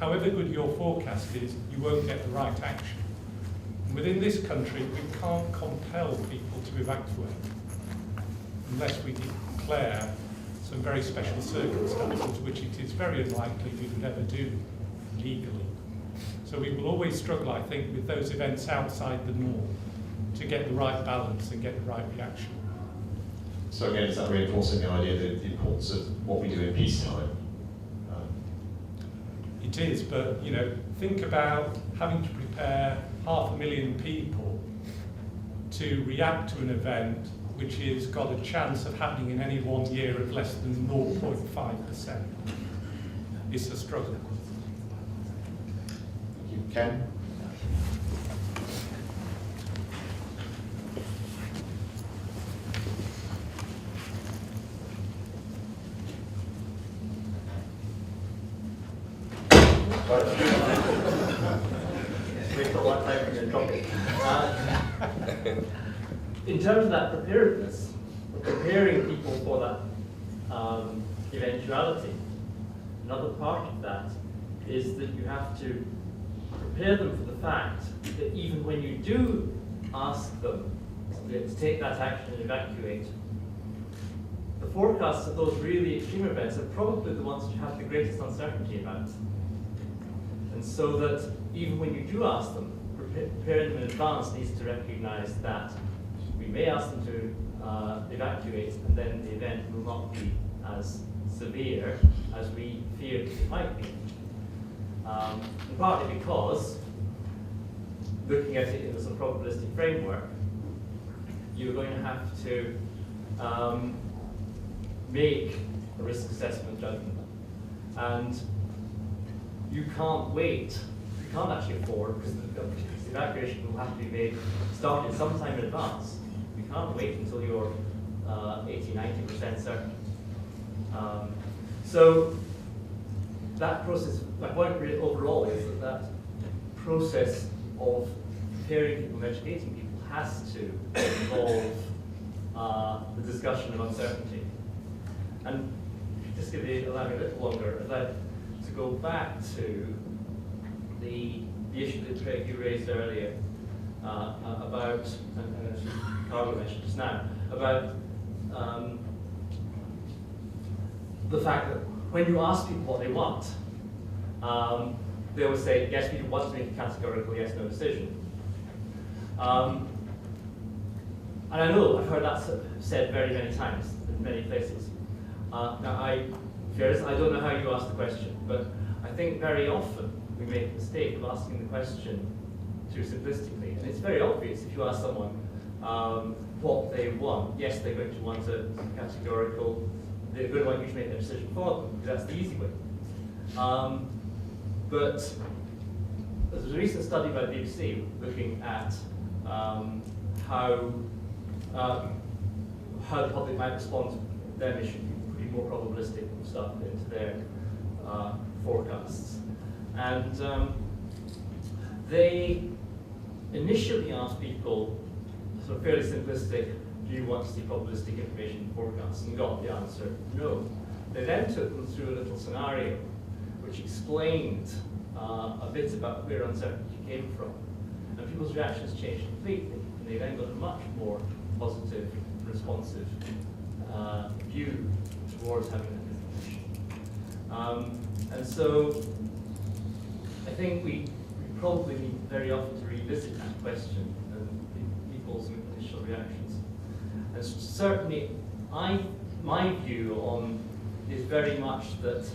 however good your forecast is, you won't get the right action. And within this country, we can't compel people to evacuate unless we declare some very special circumstances, which it is very unlikely we would ever do legally. So we will always struggle, I think, with those events outside the norm to get the right balance and get the right reaction. So again, is that reinforcing the idea that the importance of what we do in peacetime? It is, but think about having to prepare 500,000 people to react to an event which has got a chance of happening in any 1 year of less than 0.5%. It's a struggle. Thank you. Ken? In terms of that preparedness, preparing people for that eventuality, another part of that is that you have to prepare them for the fact that even when you do ask them to take that action and evacuate, the forecasts of those really extreme events are probably the ones that you have the greatest uncertainty about. And so that even when you do ask them, preparing them in advance needs to recognize that we may ask them to evacuate, and then the event will not be as severe as we feared it might be. Partly because, looking at it in a sort of probabilistic framework, you're going to have to make a risk assessment judgment. And you can't wait, you can't actually afford, because the evacuation will have to be started sometime in advance. You can't wait until you're 80–90% certain. So that process, my point really overall is that process of preparing people and educating people has to involve the discussion of uncertainty. And just allow me a little longer, I'd like to go back to the issue that Craig, you raised earlier about, and as Carlo mentioned just now, about the fact that when you ask people what they want, they always say, yes, we want to make a categorical yes-no decision. And I know I've heard that said very many times in many places. Now, I don't know how you ask the question, but I think very often we make a mistake of asking the question too simplistically. And it's very obvious if you ask someone what they want. Yes, they're going to want a categorical, they're going to want you to make their decision for them, because that's the easy way. But there's a recent study by the BBC looking at how the public might respond to them issuing pretty more probabilistic stuff into their forecasts. And they initially asked people sort of fairly simplistic, do you want to see probabilistic information in forecasts? And got the answer, no. They then took them through a little scenario, which explained a bit about where uncertainty came from. And people's reactions changed completely, and they then got a much more positive, responsive view towards having that information. And so I think we probably need very often to revisit that question and people's initial reactions. And certainly, my view on is very much that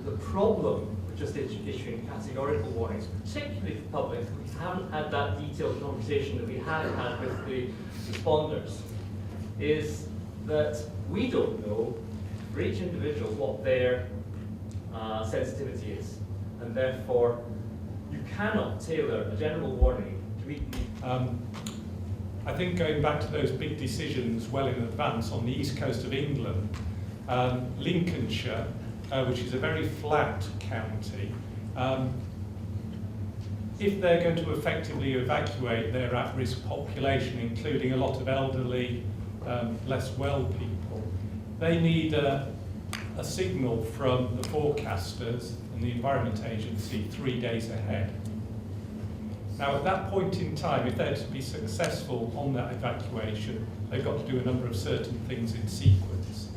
the problem with just issuing categorical warnings, particularly for the public, we haven't had that detailed conversation that we have had with the responders, is that we don't know for each individual what their sensitivity is, and therefore you cannot tailor a general warning to meet. I think going back to those big decisions well in advance on the east coast of England, Lincolnshire, which is a very flat county, if they're going to effectively evacuate their at-risk population, including a lot of elderly, less well people, they need a signal from the forecasters and the Environment Agency 3 days ahead. Now, at that point in time, if they're to be successful on that evacuation, they've got to do a number of certain things in sequence.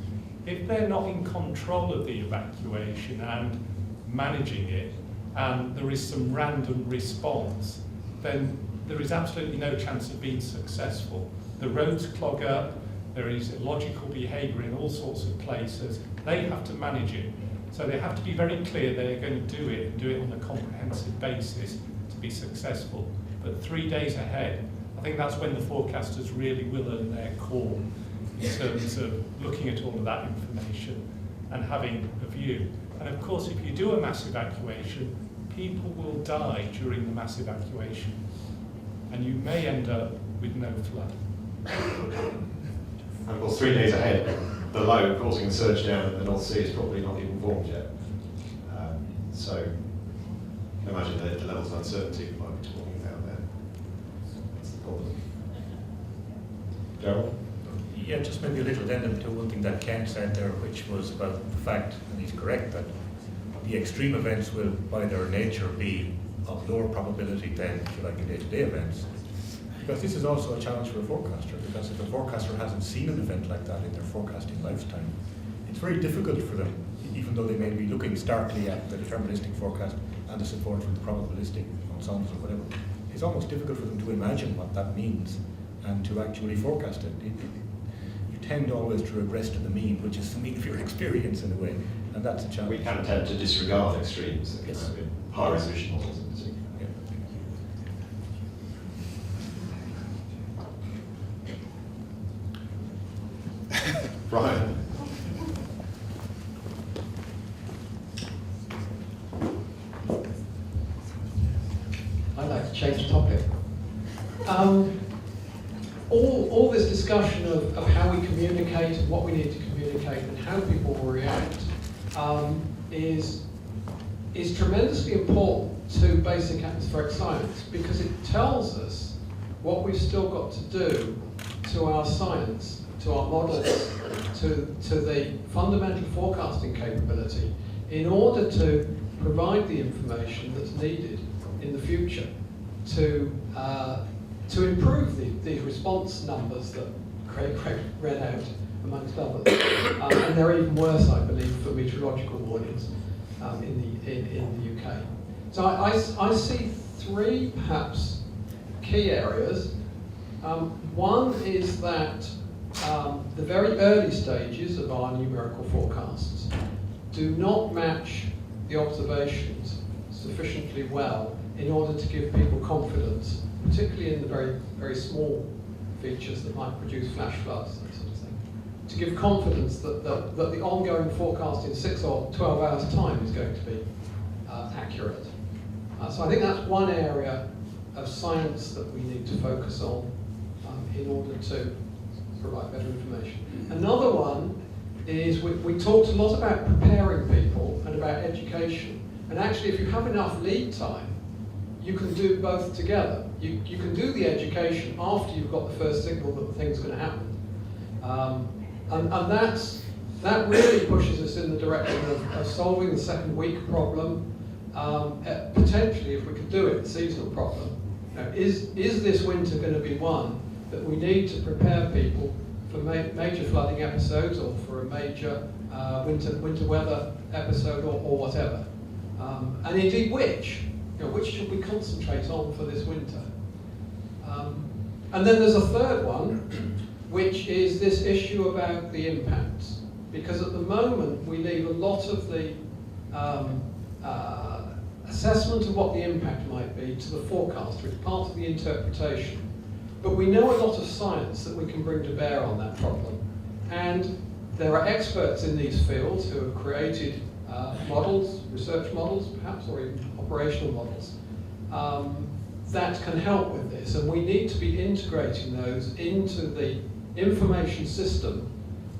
If they're not in control of the evacuation and managing it, and there is some random response, then there is absolutely no chance of being successful. The roads clog up, there is illogical behaviour in all sorts of places. They have to manage it. So they have to be very clear they're going to do it and do it on a comprehensive basis to be successful. But 3 days ahead, I think that's when the forecasters really will earn their call in terms of looking at all of that information and having a view. And of course, if you do a mass evacuation, people will die during the mass evacuation. And you may end up with no flood. And of course, 3 days ahead, the low causing a surge down at the North Sea is probably not even formed yet. So imagine the levels of uncertainty we might be talking about there. That's the problem. Gerald? Yeah, just maybe a little addendum to one thing that Ken said there, which was about the fact, and he's correct, that the extreme events will, by their nature, be of lower probability than, if you like, the day-to-day events. Because this is also a challenge for a forecaster, because if a forecaster hasn't seen an event like that in their forecasting lifetime, it's very difficult for them, even though they may be looking starkly at the deterministic forecast and the support from the probabilistic ensembles or whatever. It's almost difficult for them to imagine what that means and to actually forecast it. You tend always to regress to the mean, which is the mean of your experience in a way, and that's a challenge. We can tend to disregard extremes, Yes. high resolution models in particular. Brian. I'd like to change the topic. All this discussion of how we communicate and what we need to communicate and how people will react is tremendously important to basic atmospheric science, because it tells us what we've still got to do to our science, to our models, to the fundamental forecasting capability in order to provide the information that's needed in the future to improve the response numbers that Craig read out, amongst others. And they're even worse, I believe, for meteorological warnings in the UK. So I see three, perhaps, key areas. One is that the very early stages of our numerical forecasts do not match the observations sufficiently well in order to give people confidence, particularly in the very, very small features that might produce flash floods, that sort of thing, to give confidence that the ongoing forecast in 6 or 12 hours' time is going to be accurate. So I think that's one area of science that we need to focus on in order to provide better information. Another one is we talked a lot about preparing people and about education. And actually, if you have enough lead time, you can do both together. You can do the education after you've got the first signal that the thing's going to happen. And that's that really pushes us in the direction of solving the second week problem, potentially, if we could do it, the seasonal problem. Now, is this winter going to be one that we need to prepare people for major flooding episodes or for a major winter weather episode or whatever? And indeed, which should we concentrate on for this winter? And then there's a third one, which is this issue about the impacts. Because at the moment, we leave a lot of the assessment of what the impact might be to the forecaster. It's part of the interpretation. But we know a lot of science that we can bring to bear on that problem. And there are experts in these fields who have created models, research models perhaps, or even operational models, that can help with this. And we need to be integrating those into the information system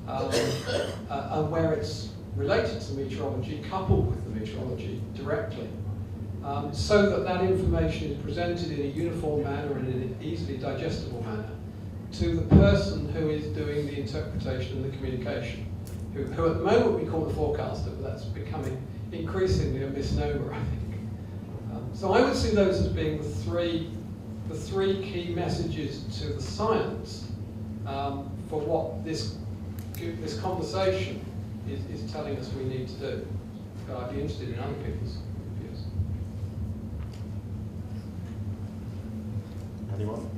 and where it's related to meteorology, coupled with the meteorology directly, so that that information is presented in a uniform manner and in an easily digestible manner to the person who is doing the interpretation and the communication, who at the moment we call the forecaster, but that's becoming increasingly a misnomer, I think. So I would see those as being the three key messages to the science for what this conversation is telling us we need to do. But I'd be interested in other people's views. Anyone?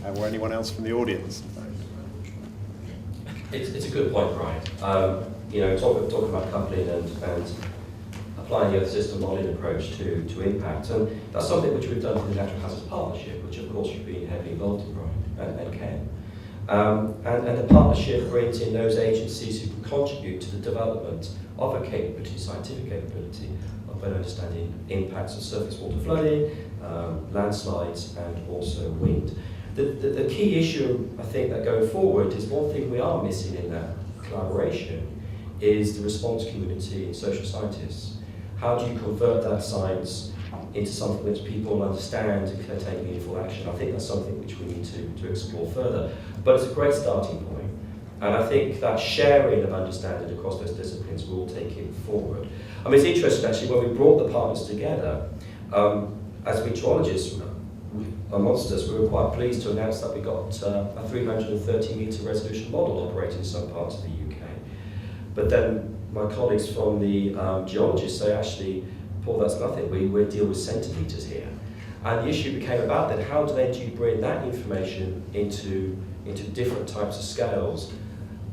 Or anyone else from the audience? It's a good point, Brian. Talking about coupling and applying the Earth system modelling approach to impact, and that's something which we've done through the Natural Hazards Partnership, which of course you've been heavily involved in, Brian, and Ken. And the partnership brings in those agencies who can contribute to the development of a capability, scientific capability, of better understanding impacts of surface water flooding, landslides, and also wind. The key issue, I think, that going forward is one thing we are missing in that collaboration is the response community and social scientists. How do you convert that science into something which people understand and can take meaningful action? I think that's something which we need to explore further. But it's a great starting point. And I think that sharing of understanding across those disciplines will take it forward. I mean, it's interesting actually, when we brought the partners together, as meteorologists, amongst us, we were quite pleased to announce that we got a 330 metre resolution model operating in some parts of the UK. But then my colleagues from the geologists say, actually, Paul, that's nothing. We deal with centimetres here. And the issue became about then, how do you bring that information into different types of scales?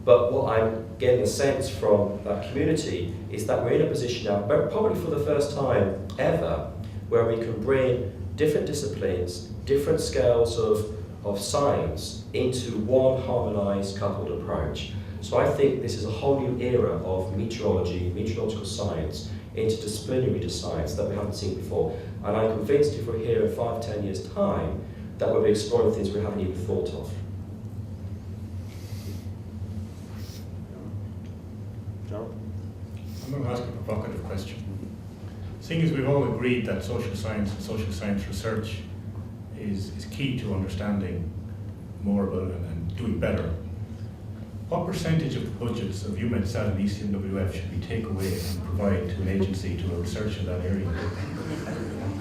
But what I'm getting a sense from that community is that we're in a position now, probably for the first time ever, where we can bring different disciplines, different scales of science into one harmonised, coupled approach. So I think this is a whole new era of meteorology, meteorological science, interdisciplinary science that we haven't seen before. And I'm convinced if we're here in 5-10 years' time, that we'll be exploring things we haven't even thought of. Joe? I'm going to ask a provocative question. Seeing as we've all agreed that social science and social science research is key to understanding more about it and doing better, what percentage of the budgets of UMETSAT and ECMWF should we take away and provide to an agency, to a researcher in that area?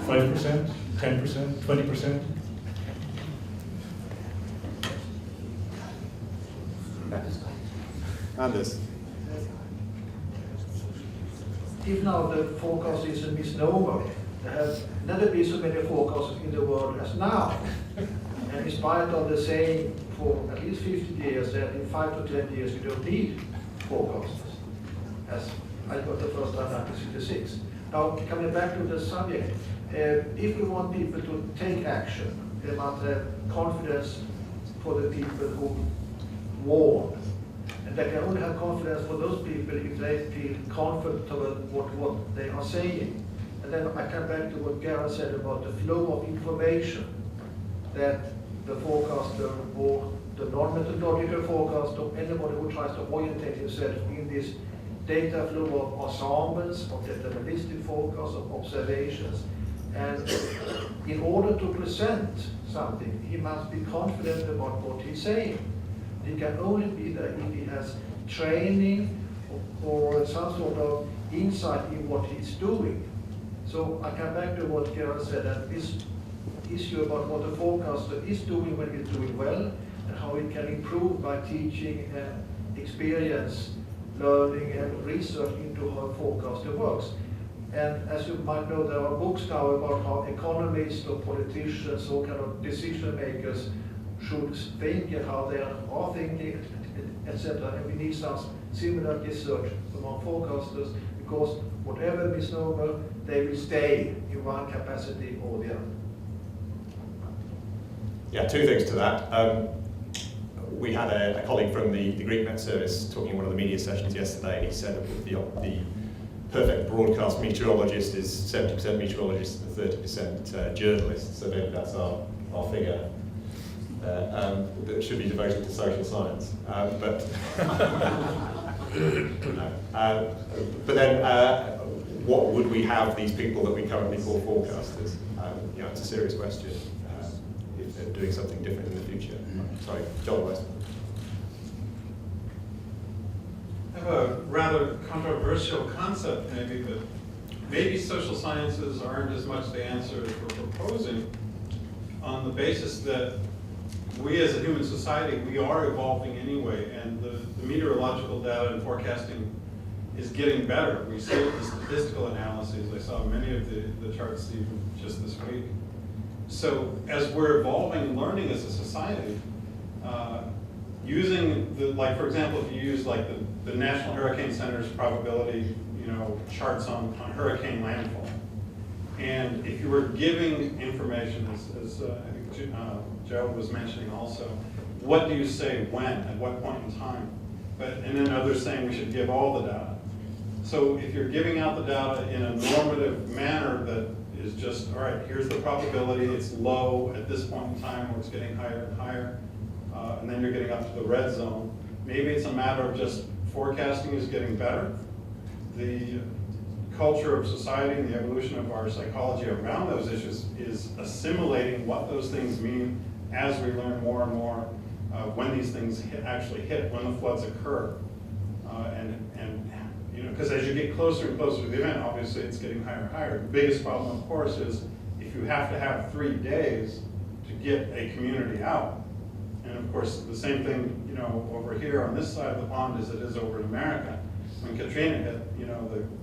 5%? 10%? 20%? Anders? If now the forecast is a misnomer, there have never been so many forecasts in the world as now. And in spite of the saying for at least 50 years that in 5 to 10 years we don't need forecasters, as I got the first time in 1966. Now, coming back to the subject, if we want people to take action, they must have confidence for the people who warn. And they can only have confidence for those people if they feel comfortable with what they are saying. And then I come back to what Gareth said about the flow of information, that the forecaster or the non-methodological forecaster, anybody who tries to orientate himself in this data flow of ensembles, of deterministic forecasts, of observations. And in order to present something, he must be confident about what he's saying. He can only be there if he has training or some sort of insight in what he's doing. So I come back to what Gerard said, that this issue about what the forecaster is doing when he's doing well, and how it can improve by teaching experience, learning and research into how a forecaster works. And as you might know, there are books now about how economists or politicians or kind of decision makers should think and how they are thinking, etc. And we need some similar research among forecasters, because whatever misnomer, they will stay in one capacity or the other. Yeah, two things to that. We had a colleague from the Greek Met Service talking in one of the media sessions yesterday, and he said that the perfect broadcast meteorologist is 70% meteorologist and 30% journalist, so maybe that's our figure. That should be devoted to social science. But then what would we have these people that we currently call forecasters? It's a serious question. If they're doing something different in the future. Sorry, John West. I have a rather controversial concept, maybe, but maybe social sciences aren't as much the answer as we're proposing, on the basis that we as a human society, we are evolving anyway, and the meteorological data and forecasting is getting better. We see it in the statistical analyses. I saw many of the charts even just this week. So as we're evolving and learning as a society, using like for example, if you use like the National Hurricane Center's probability, charts on hurricane landfall, and if you were giving information, as I think Joe was mentioning also, what do you say when, at what point in time? And then others saying we should give all the data. So if you're giving out the data in a normative manner that is just, all right, here's the probability, it's low at this point in time, or it's getting higher and higher, and then you're getting up to the red zone. Maybe it's a matter of just forecasting is getting better. The culture of society and the evolution of our psychology around those issues is assimilating what those things mean as we learn more and more when these things actually hit, when the floods occur. Because as you get closer and closer to the event, obviously it's getting higher and higher. The biggest problem, of course, is if you have to have 3 days to get a community out. And of course, the same thing, over here on this side of the pond as it is over in America. When Katrina hit,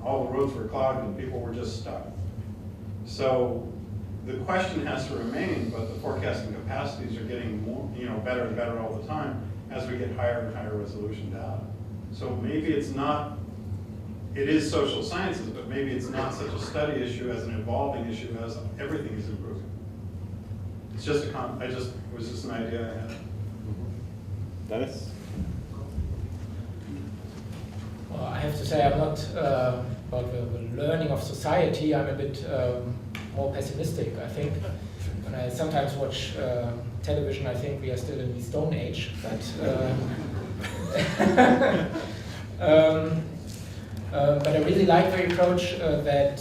all the roads were clogged and people were just stuck. So the question has to remain, but the forecasting capacities are getting more, better and better all the time as we get higher and higher resolution data. So maybe it's not, it is social sciences, but maybe it's not such a study issue as an evolving issue as everything is improving. It's just it was just an idea I had. Dennis? Well, I have to say I'm not, about the learning of society, I'm a bit more pessimistic. I think when I sometimes watch television, I think we are still in the Stone Age. But I really like the approach that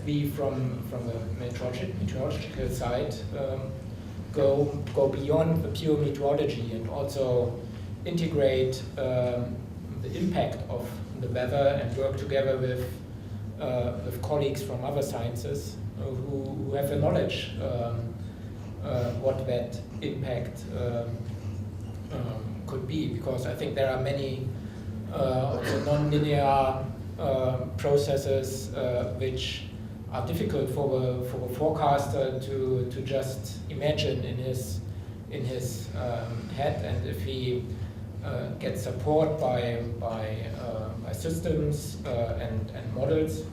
we from the meteorological side go beyond the pure meteorology and also integrate the impact of the weather and work together with colleagues from other sciences who have the knowledge what that impact could be, because I think there are many non-linear processes which are difficult for the forecaster to just imagine in his head, and if he gets support by systems and models,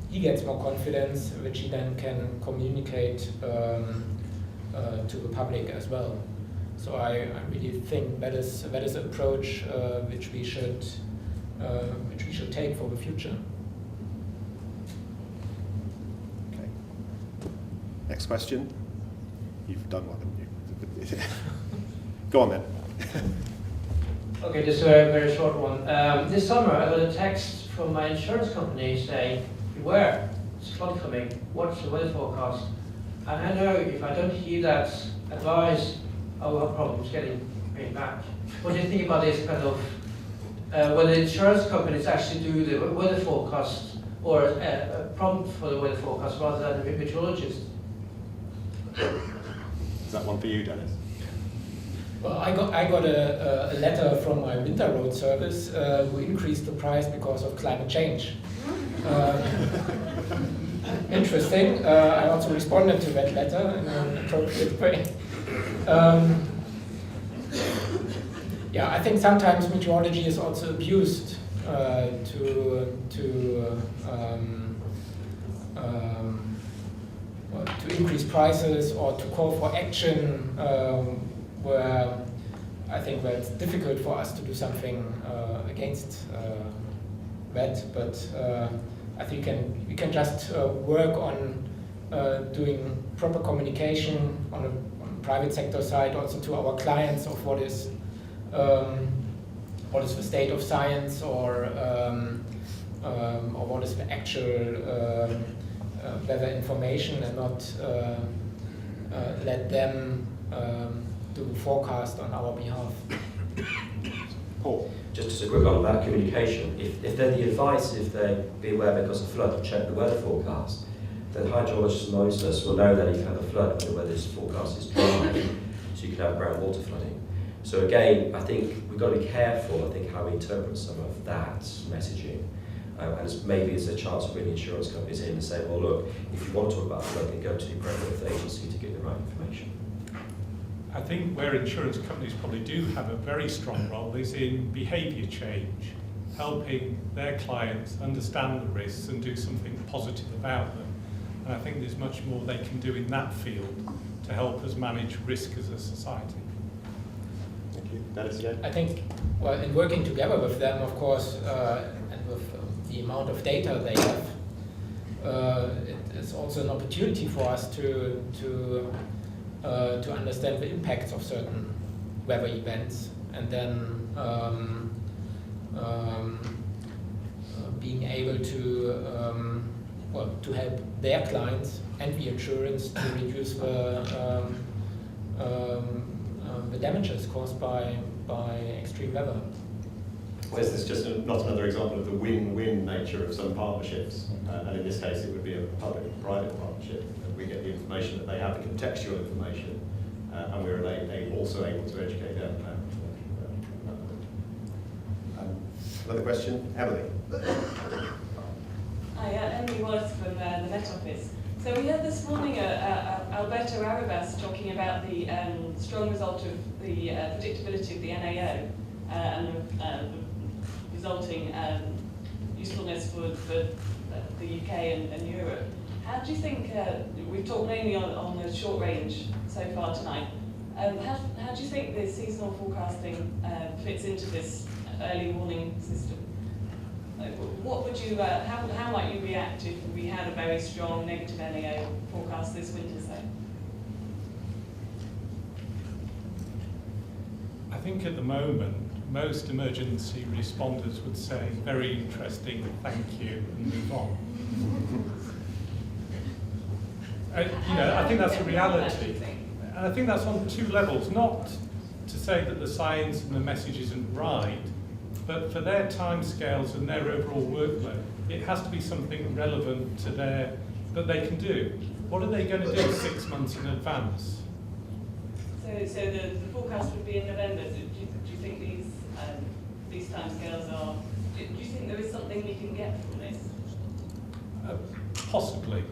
he gets more confidence, which he then can communicate to the public as well. So I really think that is an approach which we should take for the future. Okay. Next question. You've done one, haven't you? Go on then. Okay, this is a very short one. This summer I got a text from my insurance company saying, beware, it's flood coming, watch the weather forecast. And I know if I don't hear that advise our problems getting paid back. What do you think about this kind of, whether insurance companies actually do the weather forecast or a prompt for the weather forecast rather than a meteorologist? Is that one for you, Dennis? Well, I got a letter from my winter road service who increased the price because of climate change. Interesting. I also responded to that letter in an appropriate way. Yeah, I think sometimes meteorology is also abused to increase prices or to call for action where I think that it's difficult for us to do something against that. But I think we can just work on doing proper communication on a private sector side, also to our clients of what is the state of science or what is the actual weather information, and not let them do forecast on our behalf. Paul? Just a quick on about communication. If they're the advice, if they be aware because of flood, check the weather forecast, then hydrologists and monitors will know that if you have a flood, when the weather forecast is dry, so you can have groundwater flooding. So again, I think we've got to be careful, I think, how we interpret some of that messaging. And maybe it's a chance to bring the insurance companies in and say, well, look, if you want to talk about flooding, go to the appropriate agency to get the right information. I think where insurance companies probably do have a very strong role is in behaviour change, helping their clients understand the risks and do something positive about them. And I think there's much more they can do in that field to help us manage risk as a society. Thank you. Dennis, again? I think, well, in working together with them, of course, and with the amount of data they have, it's also an opportunity for us to understand the impacts of certain weather events, and then being able to to help their clients and the insurance to reduce the damages caused by extreme weather. Well, is this just not another example of the win-win nature of some partnerships? And in this case, it would be a public-private partnership. And we get the information that they have, the contextual information, and we're also able to educate them. Another question? Emily? Hi, Emily Wallace from the Met Office. So we heard this morning Alberto Arabas talking about the strong result of the predictability of the NAO and the resulting usefulness for the UK and Europe. How do you think, we've talked mainly on the short range so far tonight, how do you think the seasonal forecasting fits into this early warning system? What would you, how might you react if we had a very strong negative NAO forecast this winter, say? I think at the moment, most emergency responders would say, very interesting, thank you, and move on. I think that's a reality. And I think that's on two levels, not to say that the science and the message isn't right, but for their timescales and their overall workload, it has to be something relevant to that they can do. What are they going to do 6 months in advance? So the forecast would be in November. Do you think these timescales are? Do you think there is something we can get from this? Possibly.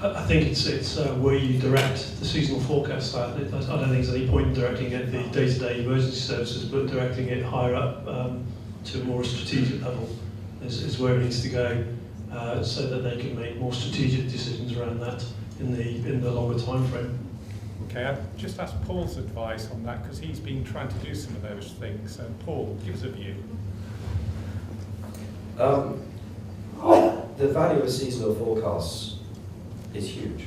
I think it's where you direct the seasonal forecast. I don't think there's any point in directing it at the day-to-day emergency services, but directing it higher up to a more strategic level is where it needs to go, so that they can make more strategic decisions around that in the longer time frame. Okay, I've just asked Paul's advice on that because he's been trying to do some of those things. So Paul, give us a view. The value of seasonal forecasts is huge.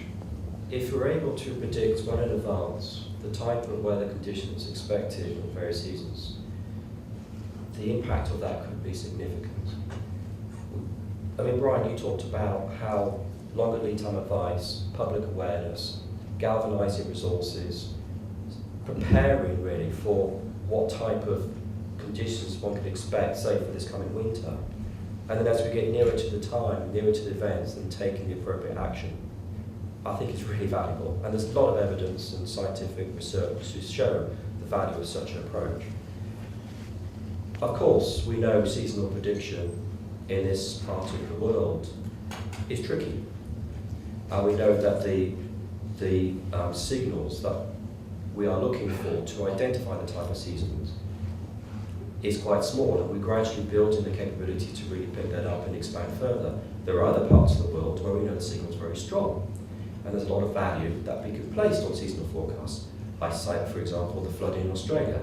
If we're able to predict well in advance the type of weather conditions expected in various seasons, the impact of that could be significant. I mean, Brian, you talked about how longer lead time advice, public awareness, galvanising resources, preparing really for what type of conditions one could expect, say, for this coming winter. And then as we get nearer to the time, nearer to the events, and taking the appropriate action, I think it's really valuable. And there's a lot of evidence and scientific research to show the value of such an approach. Of course, we know seasonal prediction in this part of the world is tricky. We know that the signals that we are looking for to identify the type of seasons is quite small, and we're gradually building the capability to really pick that up and expand further. There are other parts of the world where we know the signal is very strong, and there's a lot of value that we can place on seasonal forecasts. I cite, for example, the flooding in Australia,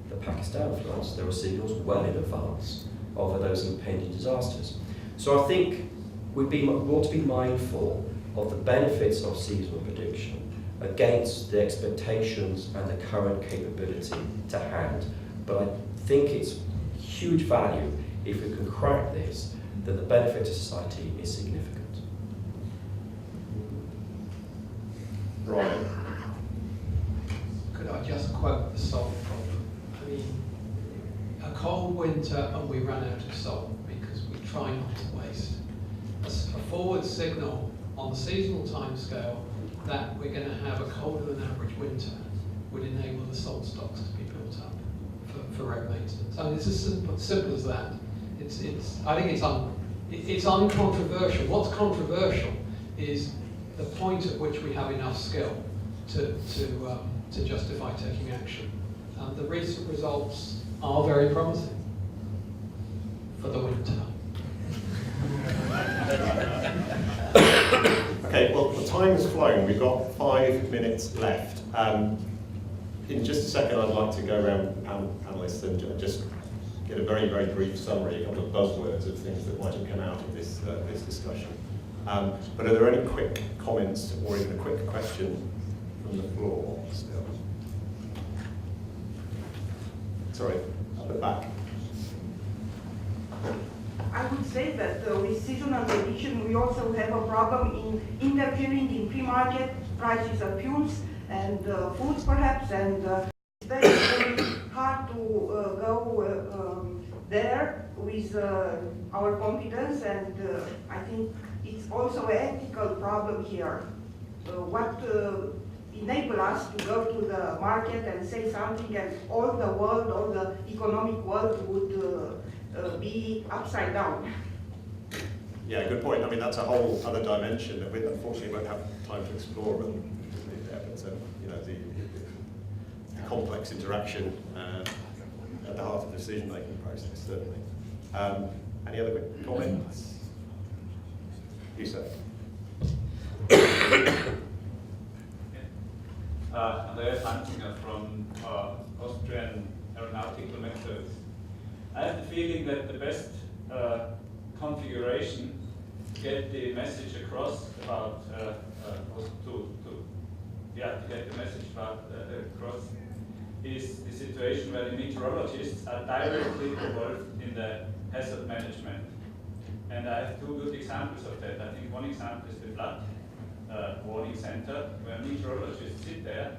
the Pakistan floods. There are signals well in advance of those impending disasters. So I think we ought to be mindful of the benefits of seasonal prediction against the expectations and the current capability to hand. But I think it's huge value if we can crack this, then the benefit to society is significant. Brian. Could I just quote the salt problem? I mean, a cold winter and we run out of salt because we try not to waste. A forward signal on the seasonal timescale that we're going to have a colder than average winter would enable the salt stocks to be built up for road maintenance. I mean, it's as simple as that. I think it's uncontroversial. What's controversial is the point at which we have enough skill to justify taking action. The recent results are very promising for the winter. Okay, well, the time has flown. We've got 5 minutes left. In just a second, I'd like to go around panelists and just get a very, very brief summary, a couple of buzzwords of things that might have come out of this discussion. But are there any quick comments or even a quick question from the floor still? Sorry, at the back. I would say that with seasonal prediction, we also have a problem in interfering in pre-market prices of fuels and foods, perhaps, and it's very, very hard to go there with our competence, and I think it's also an ethical problem here. What enable us to go to the market and say something, and all the world, all the economic world would be upside down. Yeah, good point. I mean, that's a whole other dimension that we unfortunately won't have time to explore. But you know, the complex interaction at the heart of the decision-making process, certainly. Any other quick comments? You say. Andreas Hansinger from Austrian Aeronautical Methods. I have the feeling that the best configuration to get the message across about to get the message across is the situation where the meteorologists are directly involved in the hazard management. And I have 2 good examples of that. I think one example is the flood warning center, where meteorologists sit there,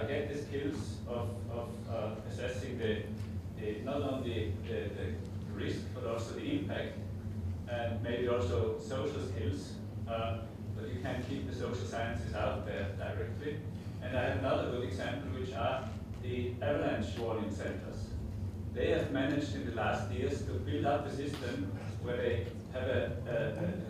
get the skills of assessing not only the risk, but also the impact, and maybe also social skills, but you can keep the social sciences out there directly. And I have another good example, which are the avalanche warning centers. They have managed in the last years to build up a system where they have a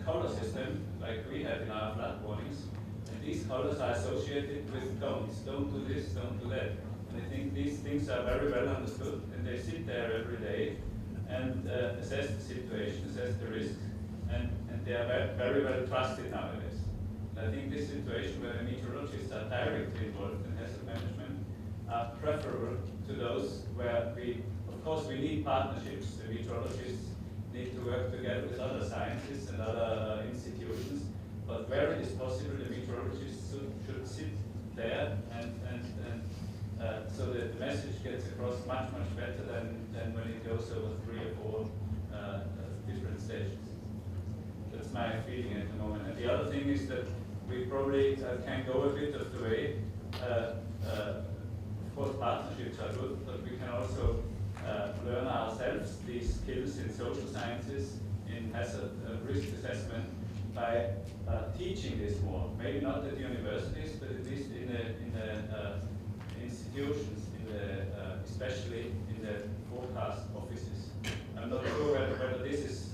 color system, like we have in our flood warnings, and these colors are associated with don'ts. Don't do this, don't do that. And I think these things are very well understood, and they sit there every day and assess the situation, assess the risks, and they are very well trusted nowadays. And I think this situation where the meteorologists are directly involved in hazard management are preferable to those where of course we need partnerships. The meteorologists need to work together with other scientists and other institutions, but where it is possible, the meteorologists should sit there and so that the message gets across much, much better than when it goes over 3 or 4 different stations. That's my feeling at the moment. And the other thing is that we probably can go a bit of the way. Of course, partnerships are good, but we can also learn ourselves these skills in social sciences, in hazard risk assessment, by teaching this more. Maybe not at the universities, but at least in the institutions, especially in the forecast offices. I'm not sure whether this is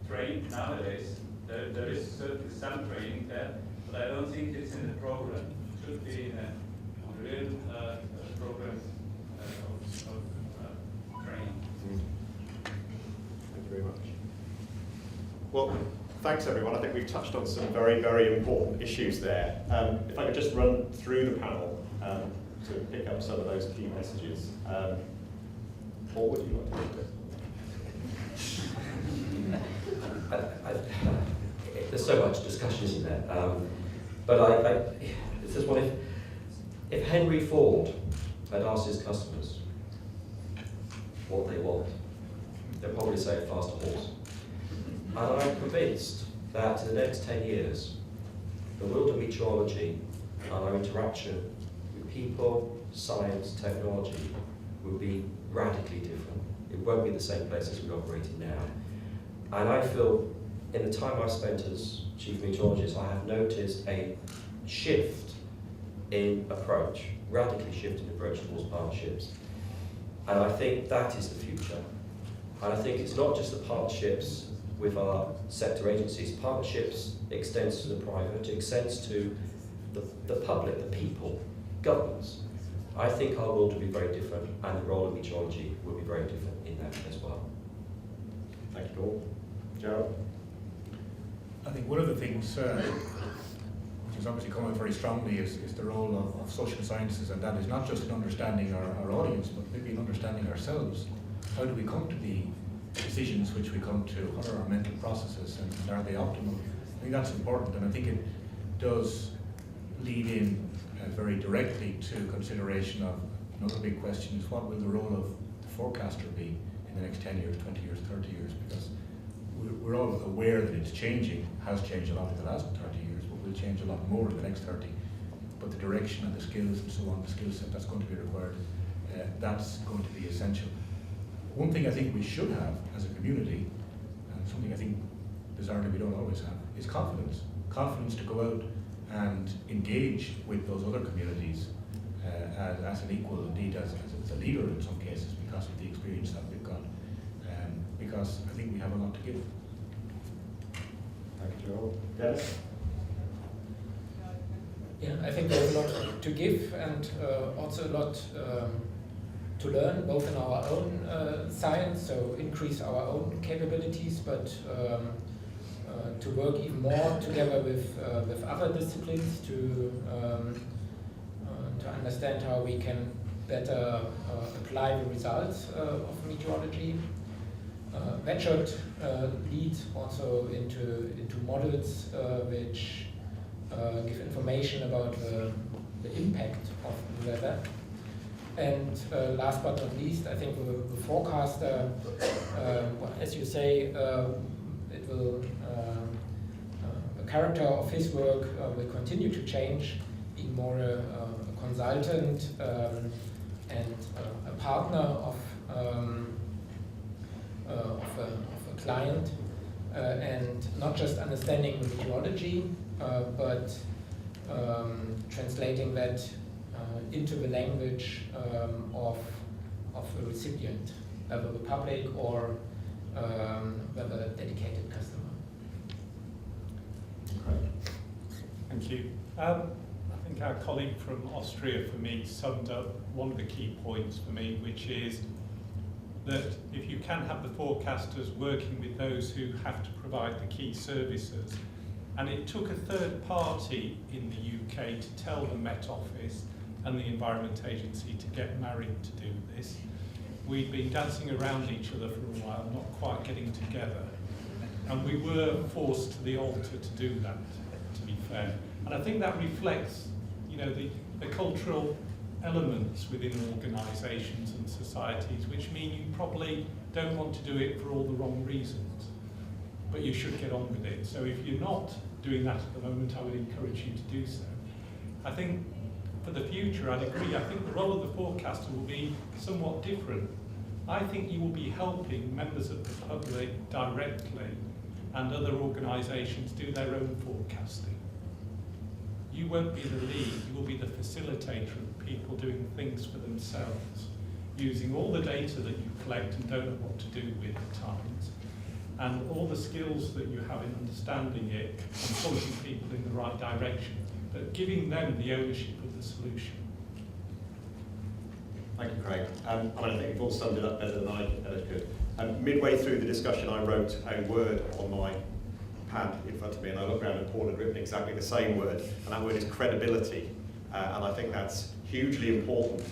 trained nowadays. There is certainly some training there, but I don't think it's in the program. It should be in a real program of training. Thank you very much. Well, thanks everyone. I think we've touched on some very, very important issues there. If I could just run through the panel to pick up some of those key messages. Paul, would you like to do it? There's so much discussion, isn't there? But this is one. If Henry Ford had asked his customers what they want, they'd probably say a faster horse. And I'm convinced that in the next 10 years, the world of meteorology and our interaction with people, science, technology will be radically different. It won't be the same place as we're operating now. And I feel, in the time I've spent as chief meteorologist, I have noticed a shift in approach, radically shifting approach towards partnerships. And I think that is the future. And I think it's not just the partnerships with our sector agencies. Partnerships extends to the private, extends to the public, the people, governments. I think our world will be very different, and the role of meteorology will be very different in that as well. Thank you all. Gerald? I think one of the things which is obviously coming very strongly is the role of social sciences, and that is not just in understanding our audience, but maybe in understanding ourselves. How do we come to the decisions which we come to? What are our mental processes, and are they optimal? I think that's important, and I think it does lead in very directly to consideration of another big question is what will the role of the forecaster be in the next 10 years, 20 years, 30 years? Because we're all aware that it's changing, has changed a lot in the last 30 years, but will change a lot more in the next 30. But the direction and the skills and so on, the skill set that's going to be required, that's going to be essential. One thing I think we should have as a community, and something I think bizarrely we don't always have, is confidence. Confidence to go out and engage with those other communities as an equal, indeed as a leader in some cases, because of the experience that we've got. Because I think we have a lot to give. Thank you, Joel. Dennis? Yeah, I think there's a lot to give, and also a lot to learn, both in our own science, so increase our own capabilities, but to work even more together with other disciplines to understand how we can better apply the results of meteorology. That should lead also into models which give information about the impact of the weather. And last but not least, I think the forecaster, as you say, it will the character of his work will continue to change, being more a consultant and a partner of a client, and not just understanding the meteorology, but translating that into the language of a recipient, whether the public or whether a dedicated customer. Thank you. I think our colleague from Austria, for me, summed up one of the key points for me, which is that if you can have the forecasters working with those who have to provide the key services, and it took a third party in the UK to tell the Met Office and the Environment Agency to get married to do this. We'd been dancing around each other for a while, not quite getting together. And we were forced to the altar to do that, to be fair. And I think that reflects, you know, the cultural elements within organisations and societies, which mean you probably don't want to do it for all the wrong reasons. but you should get on with it. So if you're not doing that at the moment, I would encourage you to do so. I think for the future, I'd agree, I think the role of the forecaster will be somewhat different. I think you will be helping members of the public directly and other organisations do their own forecasting. You won't be the lead, you will be the facilitator of people doing things for themselves, using all the data that you collect and don't know what to do with at times, and all the skills that you have in understanding it and pointing people in the right direction, but giving them the ownership of the solution. Thank you, Craig. I think you've all summed it up better than I could. Midway through the discussion, I wrote a word on my pad in front of me, and I looked around and Paul had written exactly the same word, and that word is credibility. And I think that's hugely important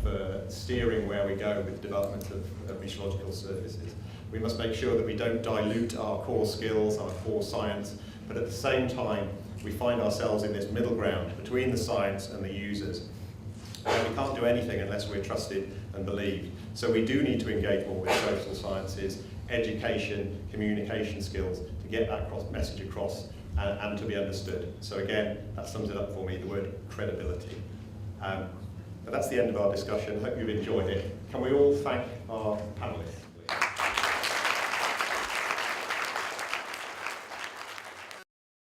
for steering where we go with the development of meteorological services. We must make sure that we don't dilute our core skills, our core science, but at the same time, we find ourselves in this middle ground between the science and the users. And we can't do anything unless we're trusted and believed. So we do need to engage more with social sciences, education, communication skills to get that message across and to be understood. So again, that sums it up for me, the word credibility. But that's the end of our discussion. I hope you've enjoyed it. Can we all thank our panellists?